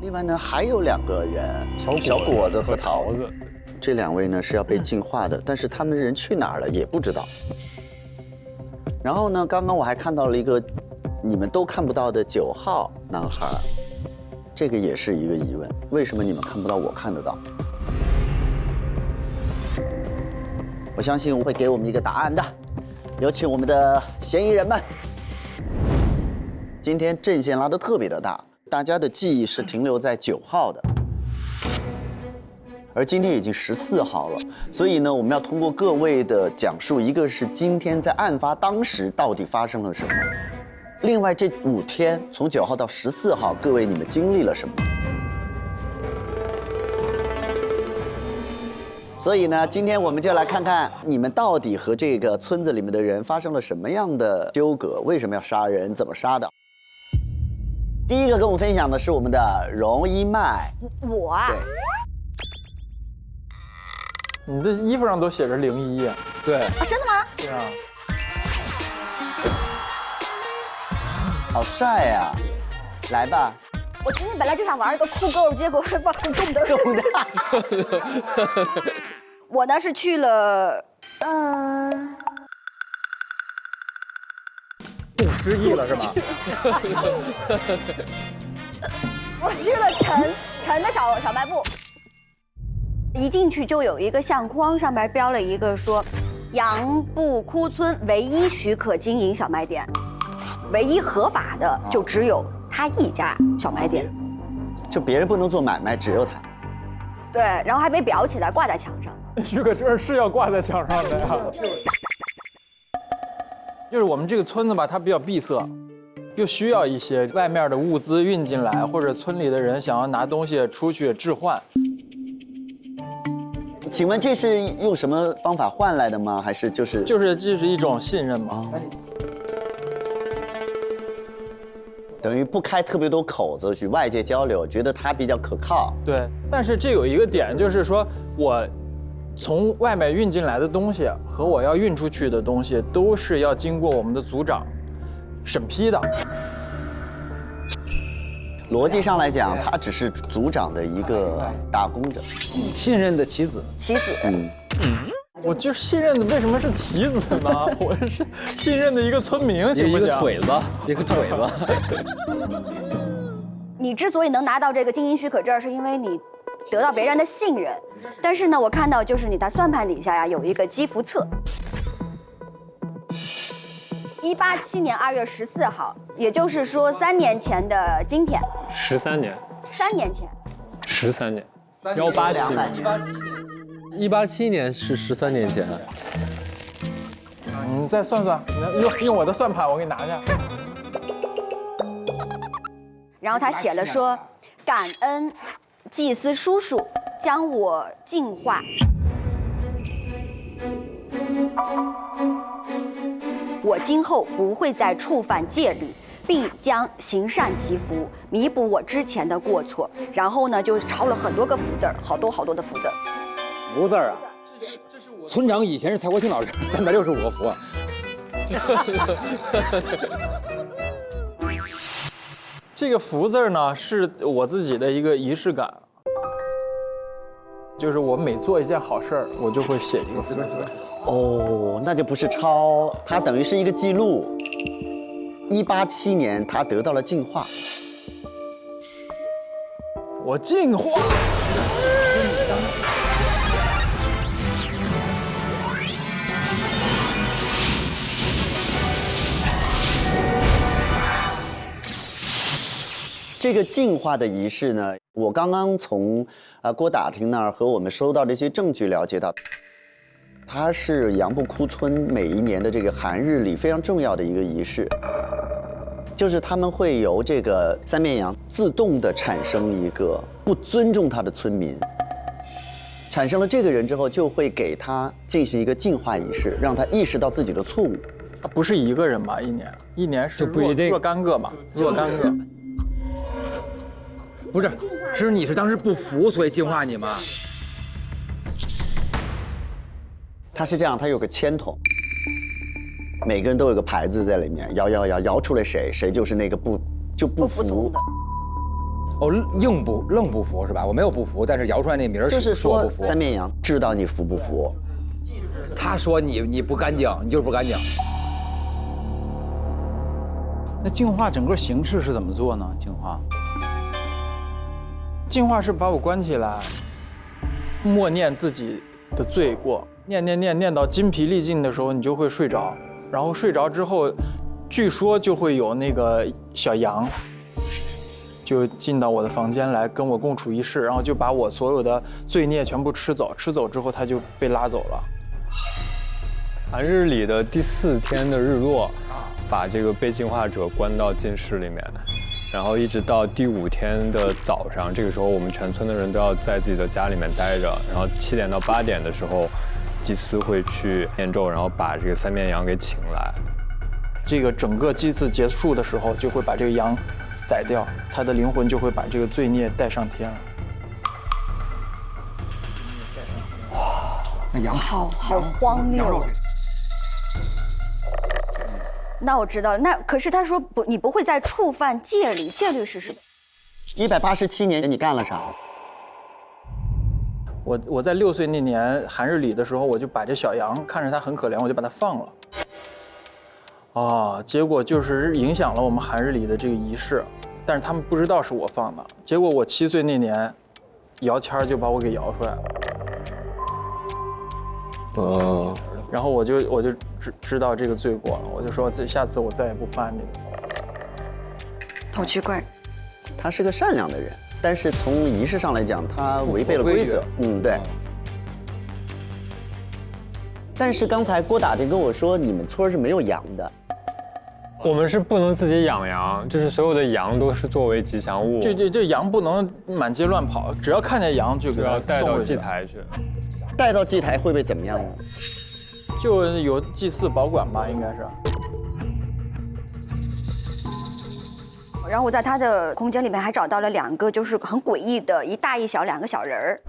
S14: 另外呢，还有2个人，小果子和桃子，这2位呢是要被净化的，但是他们人去哪儿了也不知道。然后呢，刚刚我还看到了一个你们都看不到的9号男孩，这个也是一个疑问，为什么你们看不到，我看得到？我相信我会给我们一个答案的。有请我们的嫌疑人们。今天阵线拉得特别的大。大家的记忆是停留在9号的，而今天已经14号了，所以呢，我们要通过各位的讲述，一个是今天在案发当时到底发生了什么，另外这5天从9号到14号，各位你们经历了什么？所以呢，今天我们就来看看你们到底和这个村子里面的人发生了什么样的纠葛，为什么要杀人，怎么杀的。第一个跟我们分享的是我们的容一麦。
S16: 我啊，
S18: 你的衣服上都写着01啊。
S17: 对。
S16: 啊，真的吗？
S18: 对啊。
S14: 好帅呀！来吧。
S16: 我今天本来就想玩一个酷狗，结果把酷动的。我呢是去了，
S17: 动失忆了是吧？
S16: 我去了陈的小卖部，一进去就有一个相框，上面标了一个说杨步窟村唯一许可经营小卖店，唯一合法的就只有他一家小卖店。
S14: 就别人不能做买卖，只有他。
S16: 对，然后还被裱起来挂在墙上。
S18: 许可证是要挂在墙上的呀。就是我们这个村子吧，它比较闭塞，又需要一些外面的物资运进来，或者村里的人想要拿东西出去置换。
S14: 请问这是用什么方法换来的吗？还是就是
S18: 一种信任嘛？
S14: 等于不开特别多口子去外界交流，觉得他比较可靠。
S18: 对，但是这有一个点，就是说我从外面运进来的东西和我要运出去的东西，都是要经过我们的组长审批的。
S14: 逻辑上来讲，他只是组长的一个打工者，
S10: 信任的棋子。
S16: 棋子。
S18: 我就是信任的，为什么是棋子呢？我是信任的一个村民，行不行？
S17: 一个腿子。
S16: 你之所以能拿到这个经营许可证，是因为你得到别人的信任。但是呢，我看到就是你的算盘底下呀有一个积福册。187年2月14号，也就是说3年前的今天。
S15: 13年。
S16: 3年前。
S15: 13年。187年。
S17: 187年是13年前。
S18: 你再算算，用我的算盘，我给你拿去。
S16: 然后他写了说，感恩祭司叔叔将我净化。我今后不会再触犯戒律，必将行善积福，弥补我之前的过错。然后呢，就抄了很多个福字儿，好多的福字儿。
S10: 福字儿啊，村长以前是蔡国庆老师，365个福啊。
S18: 这个福字呢，是我自己的一个仪式感，就是我每做一件好事儿，我就会写一个福字。
S14: 哦，那就不是抄，它等于是一个记录。187年，他得到了净化。
S18: 我净化。
S14: 这个净化的仪式呢，我刚刚从郭打听那儿和我们收到的一些证据了解到，它是杨步窟村每一年的这个寒日里非常重要的一个仪式，就是他们会由这个三面羊自动的产生一个不尊重他的村民，产生了这个人之后，就会给他进行一个净化仪式，让他意识到自己的错误。
S18: 不是一个人吧？一年是若干个吧？若干个。
S10: 不是，是你是当时不服，所以净化你吗？
S14: 他是这样，他有个签筒，每个人都有个牌子在里面，摇出来谁就是那个不服从的。
S10: 哦，愣不服是吧？我没有不服，但是摇出来那名儿
S14: 就是说
S10: 不服。
S14: 三面羊知道你服不服？
S10: 他说你不干净，你就是不干净。
S19: 那净化整个形式是怎么做呢？
S18: 净化是把我关起来，默念自己的罪过，念到筋疲力尽的时候，你就会睡着。然后睡着之后，据说就会有那个小羊，就进到我的房间来跟我共处一室，然后就把我所有的罪孽全部吃走。吃走之后，他就被拉走了。
S15: 寒日里的第4天的日落，把这个被净化者关到禁室里面，然后一直到第5天的早上，这个时候我们全村的人都要在自己的家里面待着，然后7点到8点的时候，祭司会去念咒，然后把这个3面羊给请来。
S18: 这个整个祭祀结束的时候，就会把这个羊宰掉，他的灵魂就会把这个罪孽带上天了。
S10: 哇，那羊
S16: 好荒谬。那我知道了，那可是他说不，你不会再触犯戒律，戒律是什么
S14: ？187年你干了啥？
S18: 我在6岁那年寒日里的时候，我就把这小羊看着它很可怜，我就把它放了。结果就是影响了我们寒日里的这个仪式，但是他们不知道是我放的。结果我7岁那年，摇签就把我给摇出来了。然后我就知道这个罪过了，我就说下次我再也不犯这个。
S16: 好奇怪，
S14: 他是个善良的人，但是从仪式上来讲，他违背了规则。对。但是刚才郭打听跟我说，你们村是没有羊的。
S15: 我们是不能自己养羊，就是所有的羊都是作为吉祥物。
S18: 这羊不能满街乱跑，只要看见羊就给它
S15: 带到祭台去。
S14: 带到祭台会不会怎么样呢？
S18: 就有祭祀保管吧，应该是。
S16: 然后我在他的空间里面还找到了2个，就是很诡异的，一大一小2个小人儿。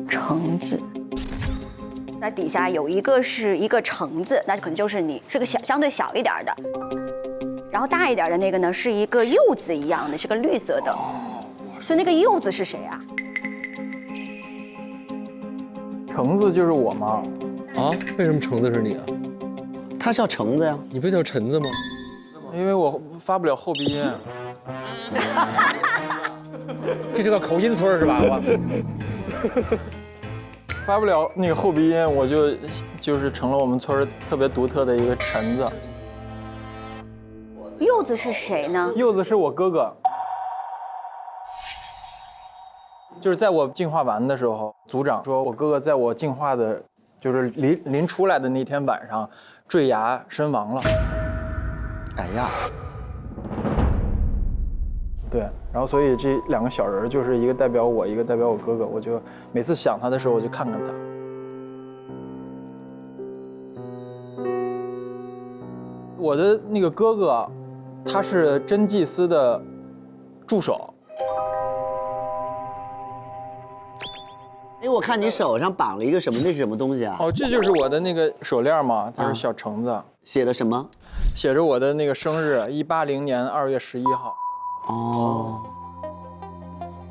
S20: 橙子。
S16: 那底下有一个是一个橙子，那可能就是你是个相对小一点的，然后大一点的那个呢是一个柚子一样的，是个绿色的。所以那个柚子是谁啊？
S18: 橙子就是我吗？
S17: 为什么橙子是你啊？
S14: 他叫橙子呀，
S17: 你不叫橙子吗？
S18: 因为我发不了后鼻音。
S11: 这是个口音村是吧？
S18: 发不了那个后鼻音，我就是成了我们村特别独特的一个橙子。
S16: 柚子是谁呢？
S18: 柚子是我哥哥。就是在我进化完的时候，组长说我哥哥在我进化的，就是临出来的那天晚上，坠崖身亡了。
S14: 哎呀！
S18: 对，然后所以这2个小人就是一个代表我，一个代表我哥哥。我就每次想他的时候，我就看看他。我的那个哥哥，他是真祭司的助手。
S14: 哎，我看你手上绑了一个什么？那是什么东西啊？
S18: 这就是我的那个手链嘛，它是小橙子。
S14: 写的什么？
S18: 写着我的那个生日，180年2月11号。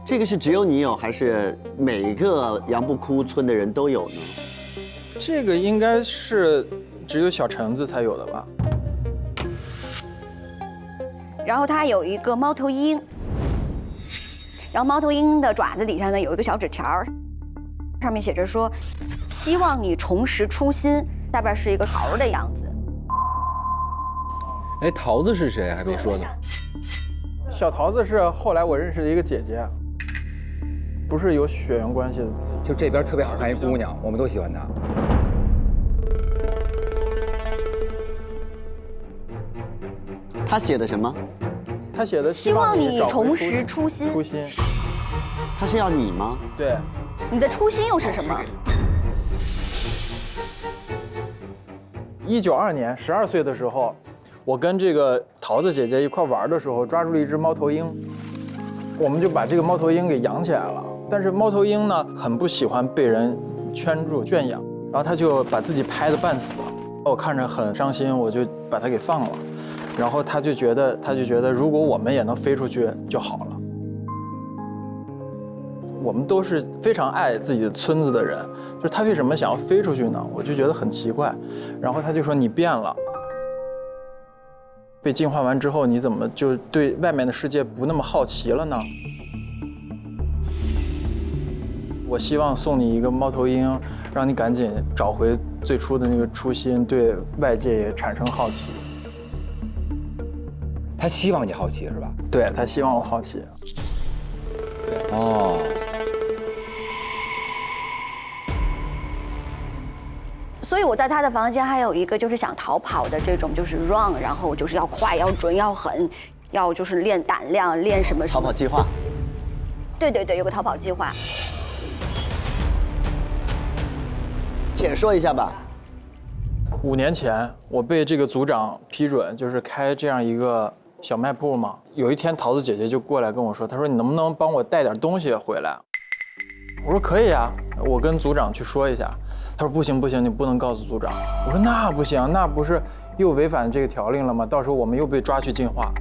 S14: 这个是只有你有，还是每一个杨步窟村的人都有呢？
S18: 这个应该是只有小橙子才有的吧。
S16: 然后它有一个猫头鹰，然后猫头鹰的爪子底下呢有一个小纸条，上面写着说：“希望你重拾初心。”下边是一个桃的样子。
S17: 哎，桃子是谁？还没说呢。
S18: 小桃子是后来我认识的一个姐姐，不是有血缘关系的。
S10: 就这边特别好看一姑娘，我们都喜欢她。
S14: 他写的什么？
S18: 他写的
S16: 希望你重拾初心。
S18: 初心。
S14: 他是要你吗？
S18: 对。
S16: 你的初心又是什么
S18: ？1992年12岁的时候，我跟这个桃子姐姐一块玩的时候，抓住了一只猫头鹰，我们就把这个猫头鹰给养起来了。但是猫头鹰呢，很不喜欢被人圈住圈养，然后它就把自己拍得半死了。我看着很伤心，我就把它给放了。然后他就觉得，如果我们也能飞出去就好了。我们都是非常爱自己的村子的人，就是他为什么想要飞出去呢？我就觉得很奇怪。然后他就说：“你变了，被进化完之后，你怎么就对外面的世界不那么好奇了呢？”我希望送你一个猫头鹰，让你赶紧找回最初的那个初心，对外界也产生好奇。
S10: 他希望你好奇是吧？
S18: 对，他希望我好奇。
S10: 哦。
S16: 所以我在他的房间还有一个就是想逃跑的这种，就是 run， 然后就是要快、要准、要狠，要就是练胆量、练什么
S14: 逃跑计划。
S16: 对对对，有个逃跑计划。
S14: 解说一下吧。
S18: 5年前，我被这个组长批准，就是开这样一个小卖部嘛。有一天，桃子姐姐就过来跟我说，她说你能不能帮我带点东西回来？我说可以啊，我跟组长去说一下。他说不行不行，你不能告诉组长。我说那不行，那不是又违反这个条令了吗？到时候我们又被抓去进化。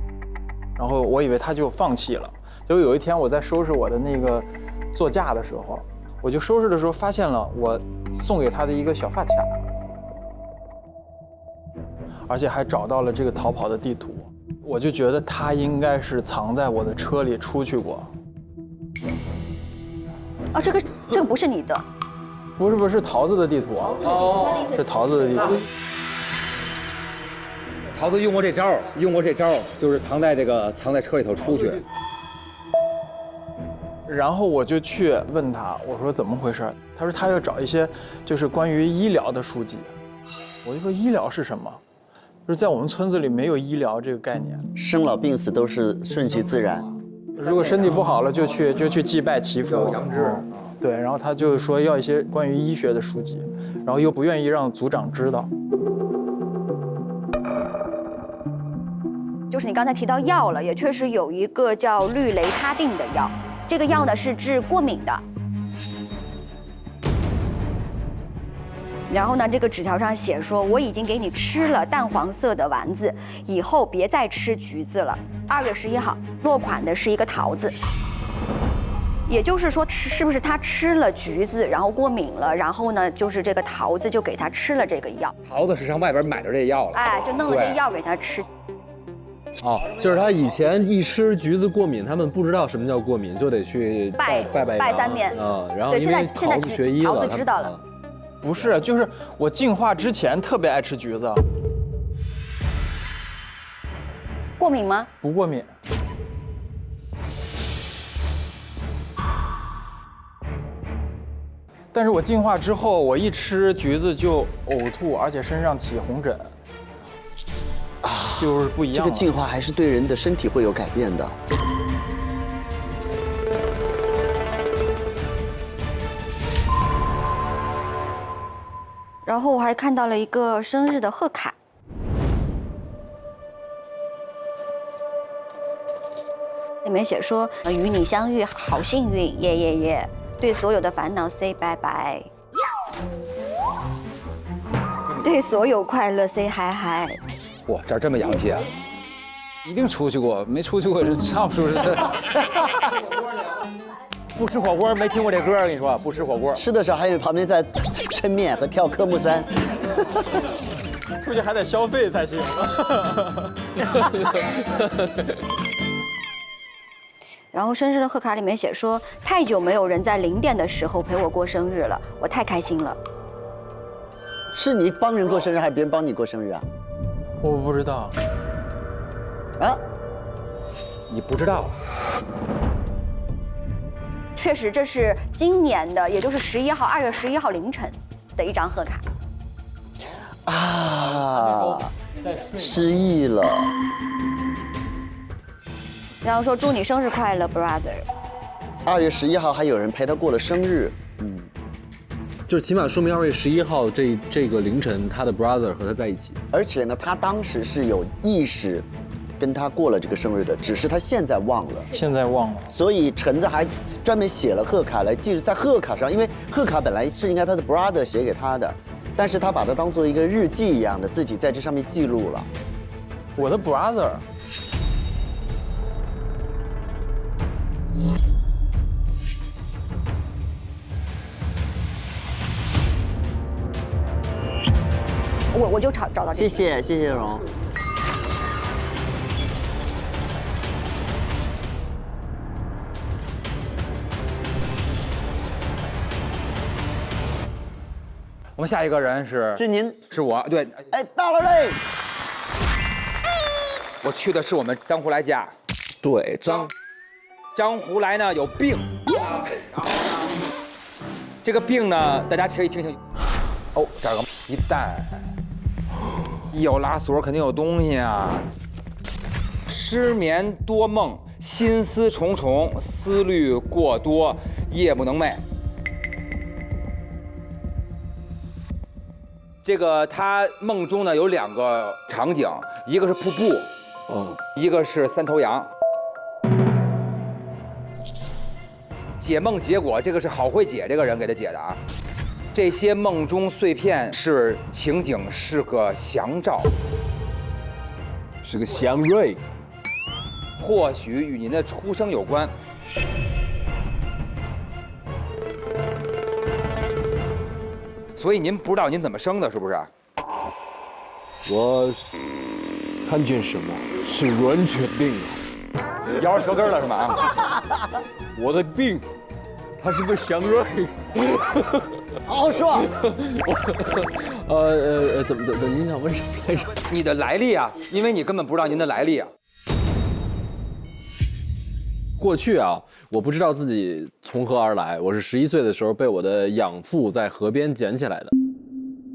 S18: 然后我以为他就放弃了。结果有一天我在收拾我的那个座驾的时候，我就收拾的时候发现了我送给他的一个小发卡，而且还找到了这个逃跑的地图。我就觉得他应该是藏在我的车里出去过。
S16: 哦，这个不是你的。
S18: 不是桃子的地图啊，是桃子的地图。
S10: 桃子用过这招，就是藏在车里头出去。
S18: 然后我就去问他，我说怎么回事？他说他要找一些就是关于医疗的书籍。我就说医疗是什么？就是在我们村子里没有医疗这个概念，
S14: 生老病死都是顺其自然。
S18: 如果身体不好了，就去祭拜祈福。杨志。对，然后他就说要一些关于医学的书籍，然后又不愿意让组长知道。
S16: 就是你刚才提到药了，也确实有一个叫氯雷他定的药，这个药呢是治过敏的。然后呢，这个纸条上写说，我已经给你吃了淡黄色的丸子，以后别再吃橘子了。2月11号落款的是一个桃子。也就是说，是不是他吃了橘子，然后过敏了，然后呢，就是这个桃子就给他吃了这个药。
S10: 桃子是上外边买着这药了，
S16: 哎，就弄了这药给他吃。
S17: 哦，就是他以前一吃橘子过敏，他们不知道什么叫过敏，就得去拜
S16: 3面
S17: 啊。然后因为桃子学医了，
S16: 桃子知道了。
S18: 不是，就是我进化之前特别爱吃橘子。
S16: 过敏吗？
S18: 不过敏。但是我进化之后，我一吃橘子就呕吐，而且身上起红疹，就是不一样。
S14: 这个进化还是对人的身体会有改变的。
S16: 然后我还看到了一个生日的贺卡，里面写说与你相遇好幸运，耶耶耶。对所有的烦恼 say 拜拜，对所有快乐 say 嗨嗨。
S10: 哇，这儿这么洋气啊！
S19: 一定出去过，没出去过是差不多是。
S11: 不吃火锅没听过这歌，我跟你说，不吃火锅。
S14: 吃的时候还有旁边在抻面和跳科目3。
S18: 出去还得消费才行。
S16: 然后生日的贺卡里面写说，太久没有人在0点的时候陪我过生日了，我太开心了。
S14: 是你帮人过生日，还是别人帮你过生日啊？
S18: 我不知道。
S14: 啊？
S10: 你不知道？
S16: 确实，这是今年的，也就是2月11号凌晨的一张贺卡。
S14: 啊，失忆了。
S16: 然后说祝你生日快乐 ，brother。
S14: 2月11号还有人陪他过了生日，
S17: 就是起码说明2月11号这个凌晨，他的 brother 和他在一起。
S14: 而且呢，他当时是有意识跟他过了这个生日的，只是他现在忘了。
S18: 现在忘了。
S14: 所以橙子还专门写了贺卡来记着，在贺卡上，因为贺卡本来是应该他的 brother 写给他的，但是他把它当做一个日记一样的，自己在这上面记录了。
S18: 我的 brother。
S16: 我就找到这个。
S14: 谢谢荣。
S10: 我们下一个人是
S14: 您，
S10: 是我，对。
S14: 哎，到了嘞！
S10: 我去的是我们张胡来家。
S17: 对，
S10: 张胡来呢有病，这个病呢大家可以听听。哦，这儿个皮蛋，有拉锁肯定有东西啊。失眠多梦，心思重重，思虑过多，夜不能寐。这个他梦中呢有2个场景，一个是瀑布，一个是3头羊。解梦结果，这个是郝慧姐这个人给他解的啊。这些梦中碎片是情景，是个祥兆，
S17: 是个祥瑞，
S10: 或许与您的出生有关。所以您不知道您怎么生的，是不是？
S17: 我看见什么是人决定的，
S10: 咬着舌根了是吗？
S17: 我的病，它是个祥瑞。
S14: 好好说。
S17: 怎么？您想问什么来着？
S10: 你的来历啊，因为你根本不知道您的来历啊。
S17: 过去啊，我不知道自己从何而来。我是11岁的时候被我的养父在河边捡起来的。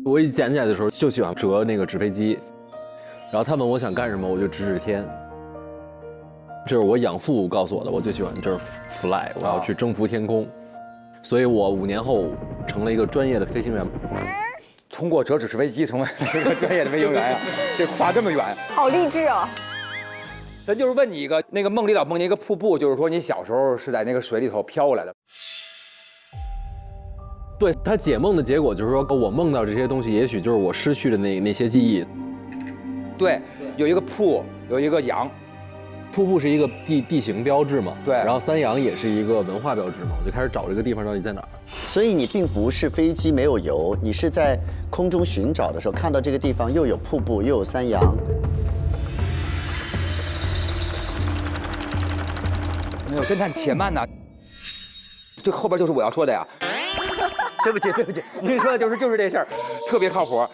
S17: 我一捡起来的时候就喜欢折那个纸飞机，然后他问我想干什么，我就指指天。这是我养父告诉我的，我最喜欢就是 fly， 我要去征服天空。所以我5年后成了一个专业的飞行员。
S10: 通过折纸飞机成为一个专业的飞行员呀，这跨这么远，
S16: 好励志哦。
S10: 咱就是问你一个，那个梦里老梦见一个瀑布，就是说你小时候是在那个水里头飘过来的。
S17: 对，他解梦的结果就是说，我梦到这些东西，也许就是我失去的那些记忆。
S10: 对，有一个瀑，有一个羊。
S17: 瀑布是一个地形标志嘛，
S10: 对，
S17: 然后3羊也是一个文化标志嘛，我就开始找这个地方到底在哪儿。
S14: 所以你并不是飞机没有油，你是在空中寻找的时候看到这个地方又有瀑布又有3羊。
S10: 没有，侦探且慢呐，这后边就是我要说的呀。对不起，您说的就是这事儿，特别靠谱。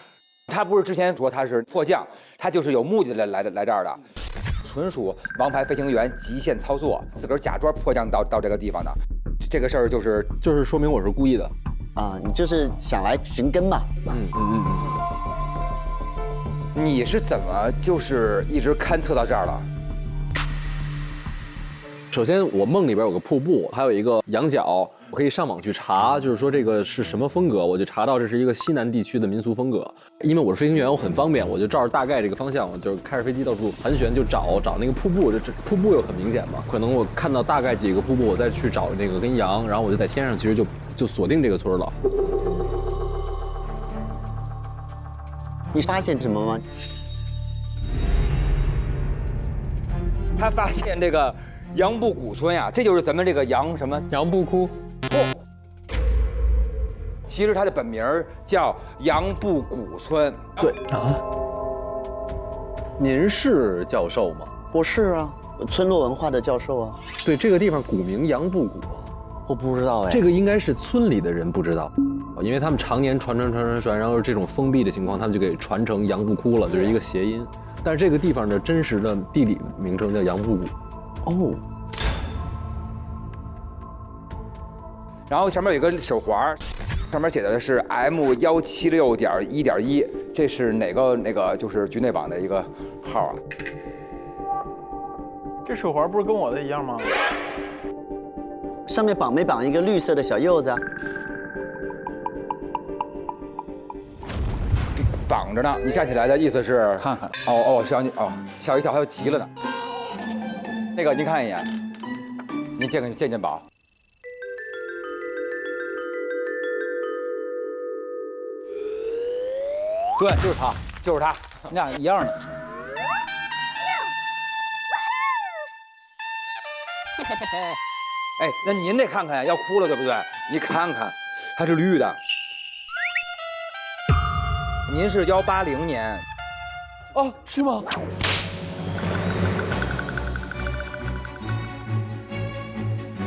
S10: 他不是之前说他是迫降，他就是有目的的来这儿的。纯属王牌飞行员极限操作，自个儿假装迫降到这个地方的，这个事儿就是
S17: 说明我是故意的，
S14: 啊，你就是想来寻根嘛。
S10: 你是怎么就是一直勘测到这儿了？
S17: 首先，我梦里边有个瀑布，还有一个羊角，我可以上网去查，就是说这个是什么风格，我就查到这是一个西南地区的民俗风格。因为我是飞行员，我很方便，我就照着大概这个方向，我就开着飞机到处盘旋，就找那个瀑布，这瀑布又很明显嘛。可能我看到大概几个瀑布，我再去找那个跟羊，然后我就在天上，其实就锁定这个村了。
S14: 你发现什么吗？
S10: 他发现这个杨步古村呀，这就是咱们这个杨什么
S17: 杨步窟。
S10: 其实它的本名叫杨步古村。
S17: 对啊。您是教授吗？
S14: 我是啊，村落文化的教授啊。
S17: 对，这个地方古名杨步谷。
S14: 我不知道哎。
S17: 这个应该是村里的人不知道，因为他们常年传，然后这种封闭的情况，他们就给传成杨步窟了，就是一个谐音。但是这个地方的真实的地理名称叫杨步谷。
S14: 哦。
S10: 然后上面有一个手环，上面写的是 M176.1.1，这是哪个那个就是局内网的一个号啊？
S18: 这手环不是跟我的一样吗？
S14: 上面绑没绑一个绿色的小柚子？
S10: 绑着呢。你站起来的意思是
S18: 看看？
S10: 哦，吓我一跳，还有急了呢。那个您看一眼，您鉴宝。对，就是他，
S12: 你俩一样的。
S10: 哎，那您得看看呀，要哭了对不对？你看看，它是绿的。您是180年。
S17: 哦，是吗？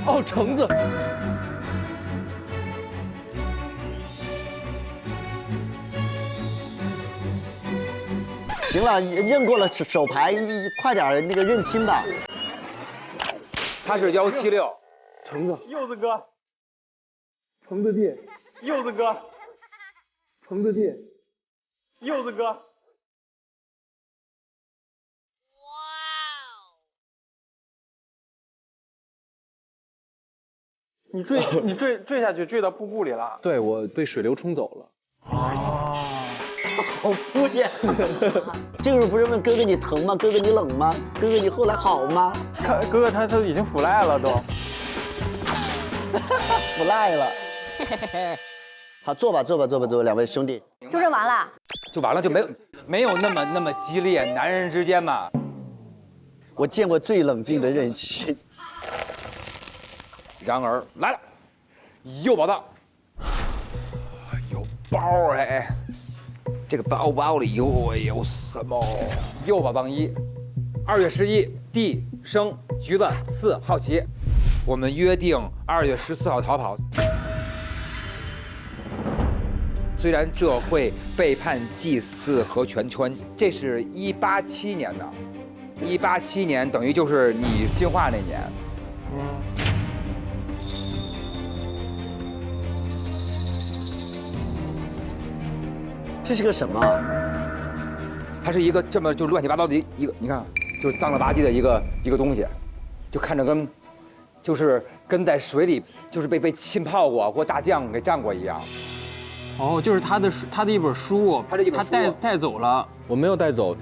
S17: 哦，橙子。
S14: 行了，认过了手牌，快点那个认清吧。
S10: 他是176，
S17: 橙子，
S18: 柚子哥，
S17: 橙子弟，
S18: 柚子哥，
S12: 橙子店，柚子哥。你坠下去，坠到瀑布里了。
S17: 对，我被水流冲走了。
S14: 哦，好敷衍。这个时候不是问哥哥你疼吗？哥哥你冷吗？哥哥你后来好吗？
S18: 哥哥他已经腐烂了都，
S14: 腐烂了。好，坐吧，两位兄弟。
S16: 就这完了？
S10: 就完了，就没有那么激烈，男人之间嘛。
S14: 我见过最冷静的任期。
S10: 然而来了，右宝藏，有包哎，这个包里有什么？右宝藏1，2月11，地生橘子，4好奇，我们约定2月14号逃跑。虽然这会背叛祭祀和全圈，这是187年的，187年等于就是你进化那年。
S14: 这是个什么？
S10: 它是一个这么就乱七八糟的一个，你看，就是脏了吧唧的一个东西，就看着跟在水里就是被浸泡过或大酱给蘸过一样。
S18: 哦，就是他的一本书，他带走了，
S17: 我没有带走。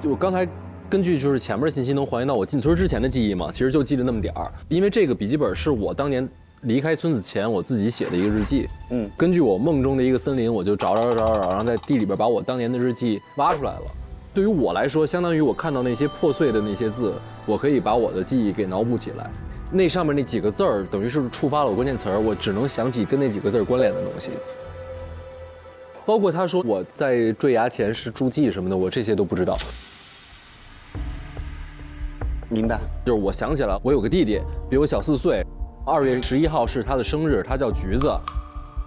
S17: 就我刚才根据就是前面的信息能还原到我进村之前的记忆嘛，其实就记得那么点儿。因为这个笔记本是我当年离开村子前我自己写的一个日记。根据我梦中的一个森林，我就找，然后在地里边把我当年的日记挖出来了。对于我来说，相当于我看到那些破碎的那些字，我可以把我的记忆给脑补起来。那上面那几个字儿，等于是触发了我关键词儿，我只能想起跟那几个字儿关联的东西。包括他说我在坠崖前是注记什么的，我这些都不知道。
S14: 明白。
S17: 就是我想起来，我有个弟弟比我小4岁，2月11号是他的生日，他叫橘子。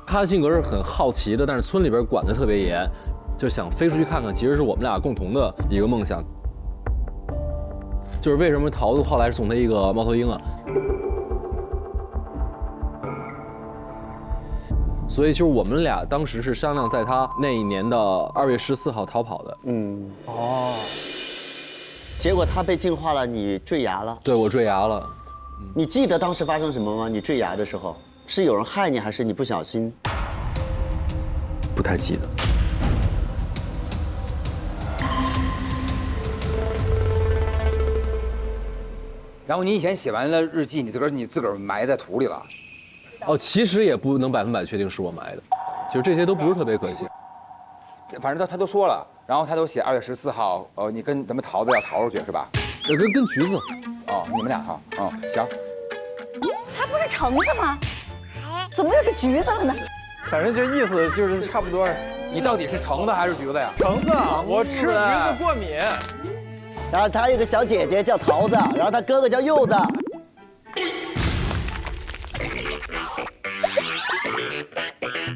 S17: 他的性格是很好奇的，但是村里边管得特别严，就想飞出去看看，其实是我们俩共同的一个梦想。就是为什么桃子后来送他一个猫头鹰啊？所以就是我们俩当时是商量在他那一年的2月14号逃跑的。
S14: 哦。结果他被净化了，你坠崖了。
S17: 对，我坠崖了。
S14: 你记得当时发生什么吗？你坠崖的时候，是有人害你，还是你不小心？
S17: 不太记得。
S10: 然后你以前写完了日记，你自个儿埋在土里了。
S17: 哦，其实也不能100%确定是我埋的，其实这些都不是特别可信。
S10: 反正他都说了，然后他都写2月14号，你跟咱们桃子要逃出去是吧？
S17: 跟橘子。
S10: 哦，你们俩哈，哦，行。
S16: 他不是橙子吗？怎么又是橘子了呢？
S18: 反正就意思就是差不多。
S10: 你到底是橙子还是橘子呀？
S18: 橙子，我吃橘子过敏。
S14: 然后他有个小姐姐叫桃子，然后他哥哥叫柚子。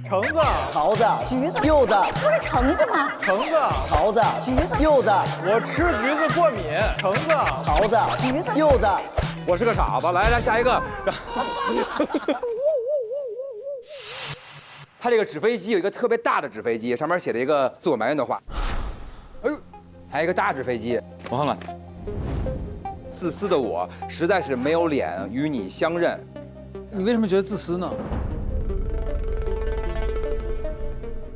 S18: 橙子、
S14: 桃子、
S16: 橘子、
S14: 柚子，
S16: 不是橙子吗？
S18: 橙子、
S14: 桃子、
S16: 橘子、
S14: 柚子，
S18: 我吃橘子过敏。橙子、
S14: 桃子、
S16: 橘子、
S14: 柚子，
S10: 我是个傻子。来下一个。他这个纸飞机有一个特别大的纸飞机，上面写了一个自我埋怨的话。哎呦，还有一个大纸飞机，我看看。自私的我实在是没有脸与你相认。
S18: 你为什么觉得自私呢？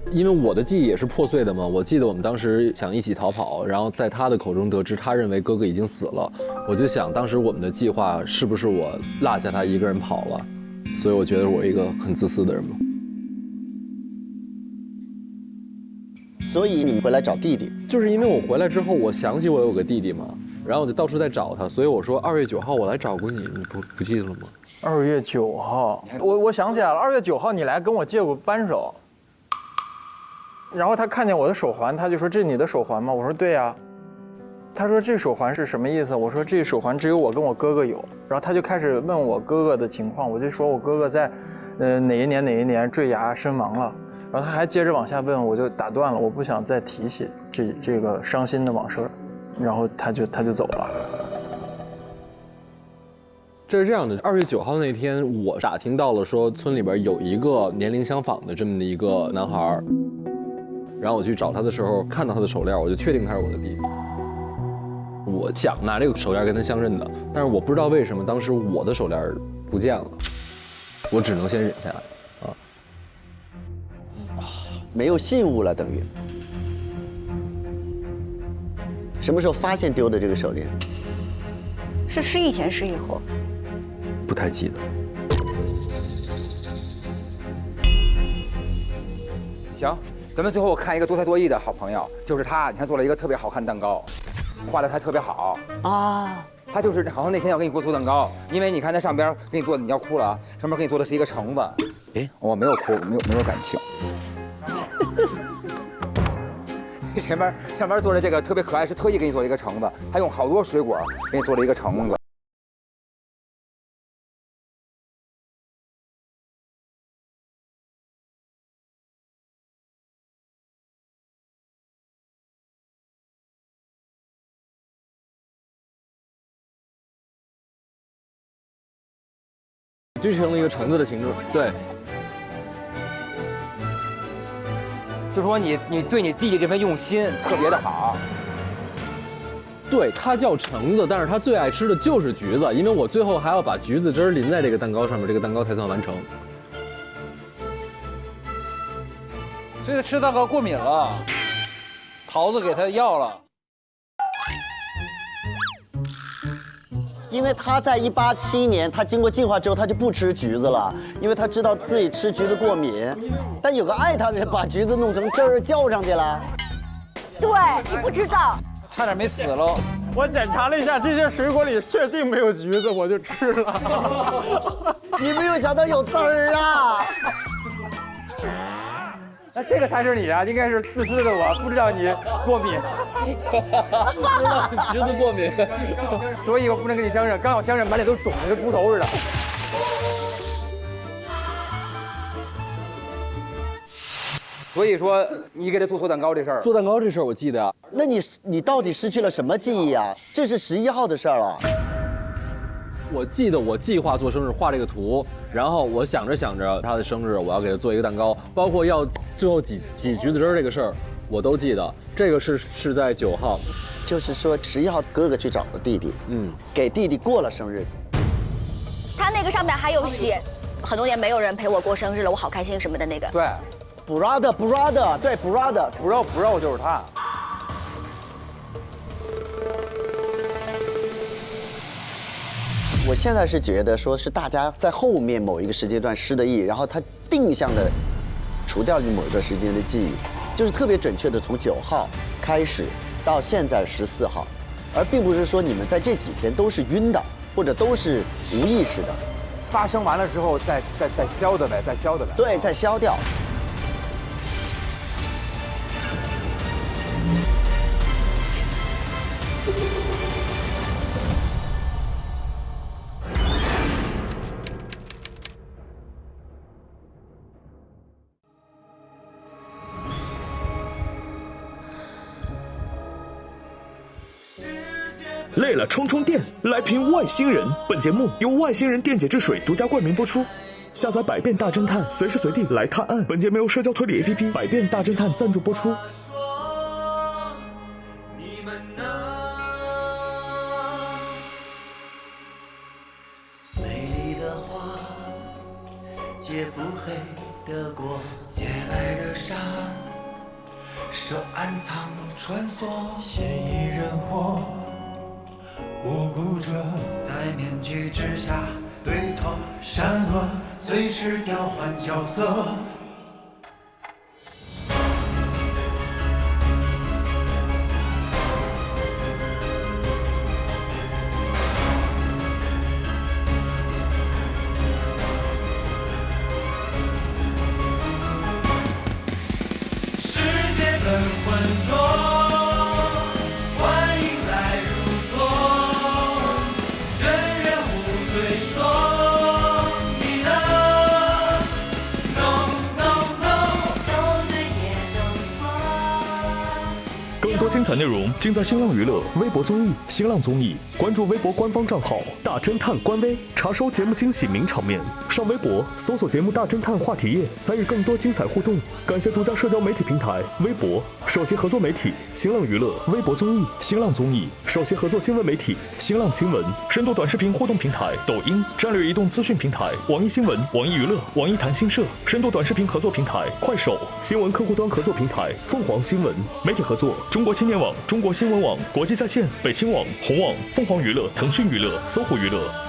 S17: 因为我的记忆也是破碎的嘛，我记得我们当时想一起逃跑，然后在他的口中得知他认为哥哥已经死了，我就想当时我们的计划是不是我落下他一个人跑了，所以我觉得我是一个很自私的人嘛。
S14: 所以你们回来找弟弟，
S17: 就是因为我回来之后，我想起我有个弟弟嘛，然后我就到处在找他，所以我说2月9号我来找过你，你不记得了吗
S18: ？2月9号，我想起来了，2月9号你来跟我借过扳手。然后他看见我的手环，他就说：“这是你的手环吗？”我说：“对呀。”他说：“这手环是什么意思？”我说：“这手环只有我跟我哥哥有。”然后他就开始问我哥哥的情况，我就说我哥哥在，哪一年坠崖身亡了。然后他还接着往下问，我就打断了，我不想再提起这个伤心的往事。然后他就走了。
S17: 这是这样的，2月9号那天，我打听到了说村里边有一个年龄相仿的这么的一个男孩，然后我去找他的时候，看到他的手链，我就确定他是我的弟弟。我想拿这个手链跟他相认的，但是我不知道为什么当时我的手链不见了，我只能先忍下来啊。
S14: 没有信物了，等于。什么时候发现丢的这个手链？
S16: 是失忆前，失忆后？
S17: 不太记得。
S10: 行，咱们最后看一个多才多艺的好朋友，就是他。你看做了一个特别好看蛋糕，画的还特别好啊。他就是好像那天要给你做蛋糕，因为你看他上边给你做的，你要哭了啊，上面给你做的是一个橙子。哎，我没有哭，没有感情。上边做的这个特别可爱，是特意给你做了一个橙子，他用好多水果给你做了一个橙子。
S17: 锯成了一个橙子的形状，对。
S10: 就说你对你弟弟这份用心特别的好。
S17: 对，它叫橙子，但是他最爱吃的就是橘子，因为我最后还要把橘子汁淋在这个蛋糕上面，这个蛋糕才算完成。
S12: 所以他吃蛋糕过敏了，桃子给他药了。
S14: 因为他在187年，他经过进化之后，他就不吃橘子了，因为他知道自己吃橘子过敏。但有个爱他的人把橘子弄成汁儿浇上去了。
S16: 对，你不知道，
S12: 差点没死喽。
S13: 我检查了一下，这些水果里确定没有橘子，我就吃了。
S14: 你没有想到有汁儿啊！
S10: 那这个才是你啊，应该是自私的我，不知道你过敏，
S17: 不知道你橘子过敏，
S10: 所以我不能跟你相认。刚好相认，满脸都肿的跟猪头似的。所以说，你给他做蛋糕这事儿，
S17: 做蛋糕这事儿我记得呀。
S14: 那你到底失去了什么记忆啊？这是11号的事儿了。
S17: 我记得我计划做生日画这个图，然后我想着他的生日，我要给他做一个蛋糕，包括要最后挤橘子汁儿这个事儿，我都记得。这个是在9号，
S14: 就是说11号哥哥去找了弟弟，给弟弟过了生日。
S16: 他那个上面还有写，很多年没有人陪我过生日了，我好开心什么的那个。
S10: 对
S14: ，brother， 对 brother
S10: 就是他。
S14: 我现在是觉得说是大家在后面某一个时间段失的忆，然后他定向的除掉你某一段时间的记忆，就是特别准确的从9号开始到现在14号，而并不是说你们在这几天都是晕的，或者都是无意识的。
S10: 发生完了之后再消的呗，再消的呗。
S14: 对，再消掉。
S5: 累了充充电，来瓶外星人。本节目由外星人电解质水独家冠名播出。下载百变大侦探，随时随地来探案。本节目由社交推理 APP 百变大侦探赞助播出。
S21: 美丽的花，借腹黑的国，借来的沙，手暗藏穿梭，嫌疑人活。无辜者在面具之下，对错善恶随时调换角色。世界本浑浊。
S5: 精彩内容尽在新浪娱乐微博综艺、新浪综艺，关注微博官方账号“大侦探”官微，查收节目惊喜名场面。上微博搜索节目“大侦探”话题页，参与更多精彩互动。感谢独家社交媒体平台微博首席合作媒体新浪娱乐微博综艺、新浪综艺首席合作新闻媒体新浪新闻，深度短视频互动平台抖音，战略移动资讯平台网易新闻、网易娱乐、网易谈新社，深度短视频合作平台快手，新闻客户端合作平台凤凰新闻，媒体合作中国青年网、中国新闻网、国际在线、北青网、红网、凤凰娱乐、腾讯娱乐、搜狐娱乐。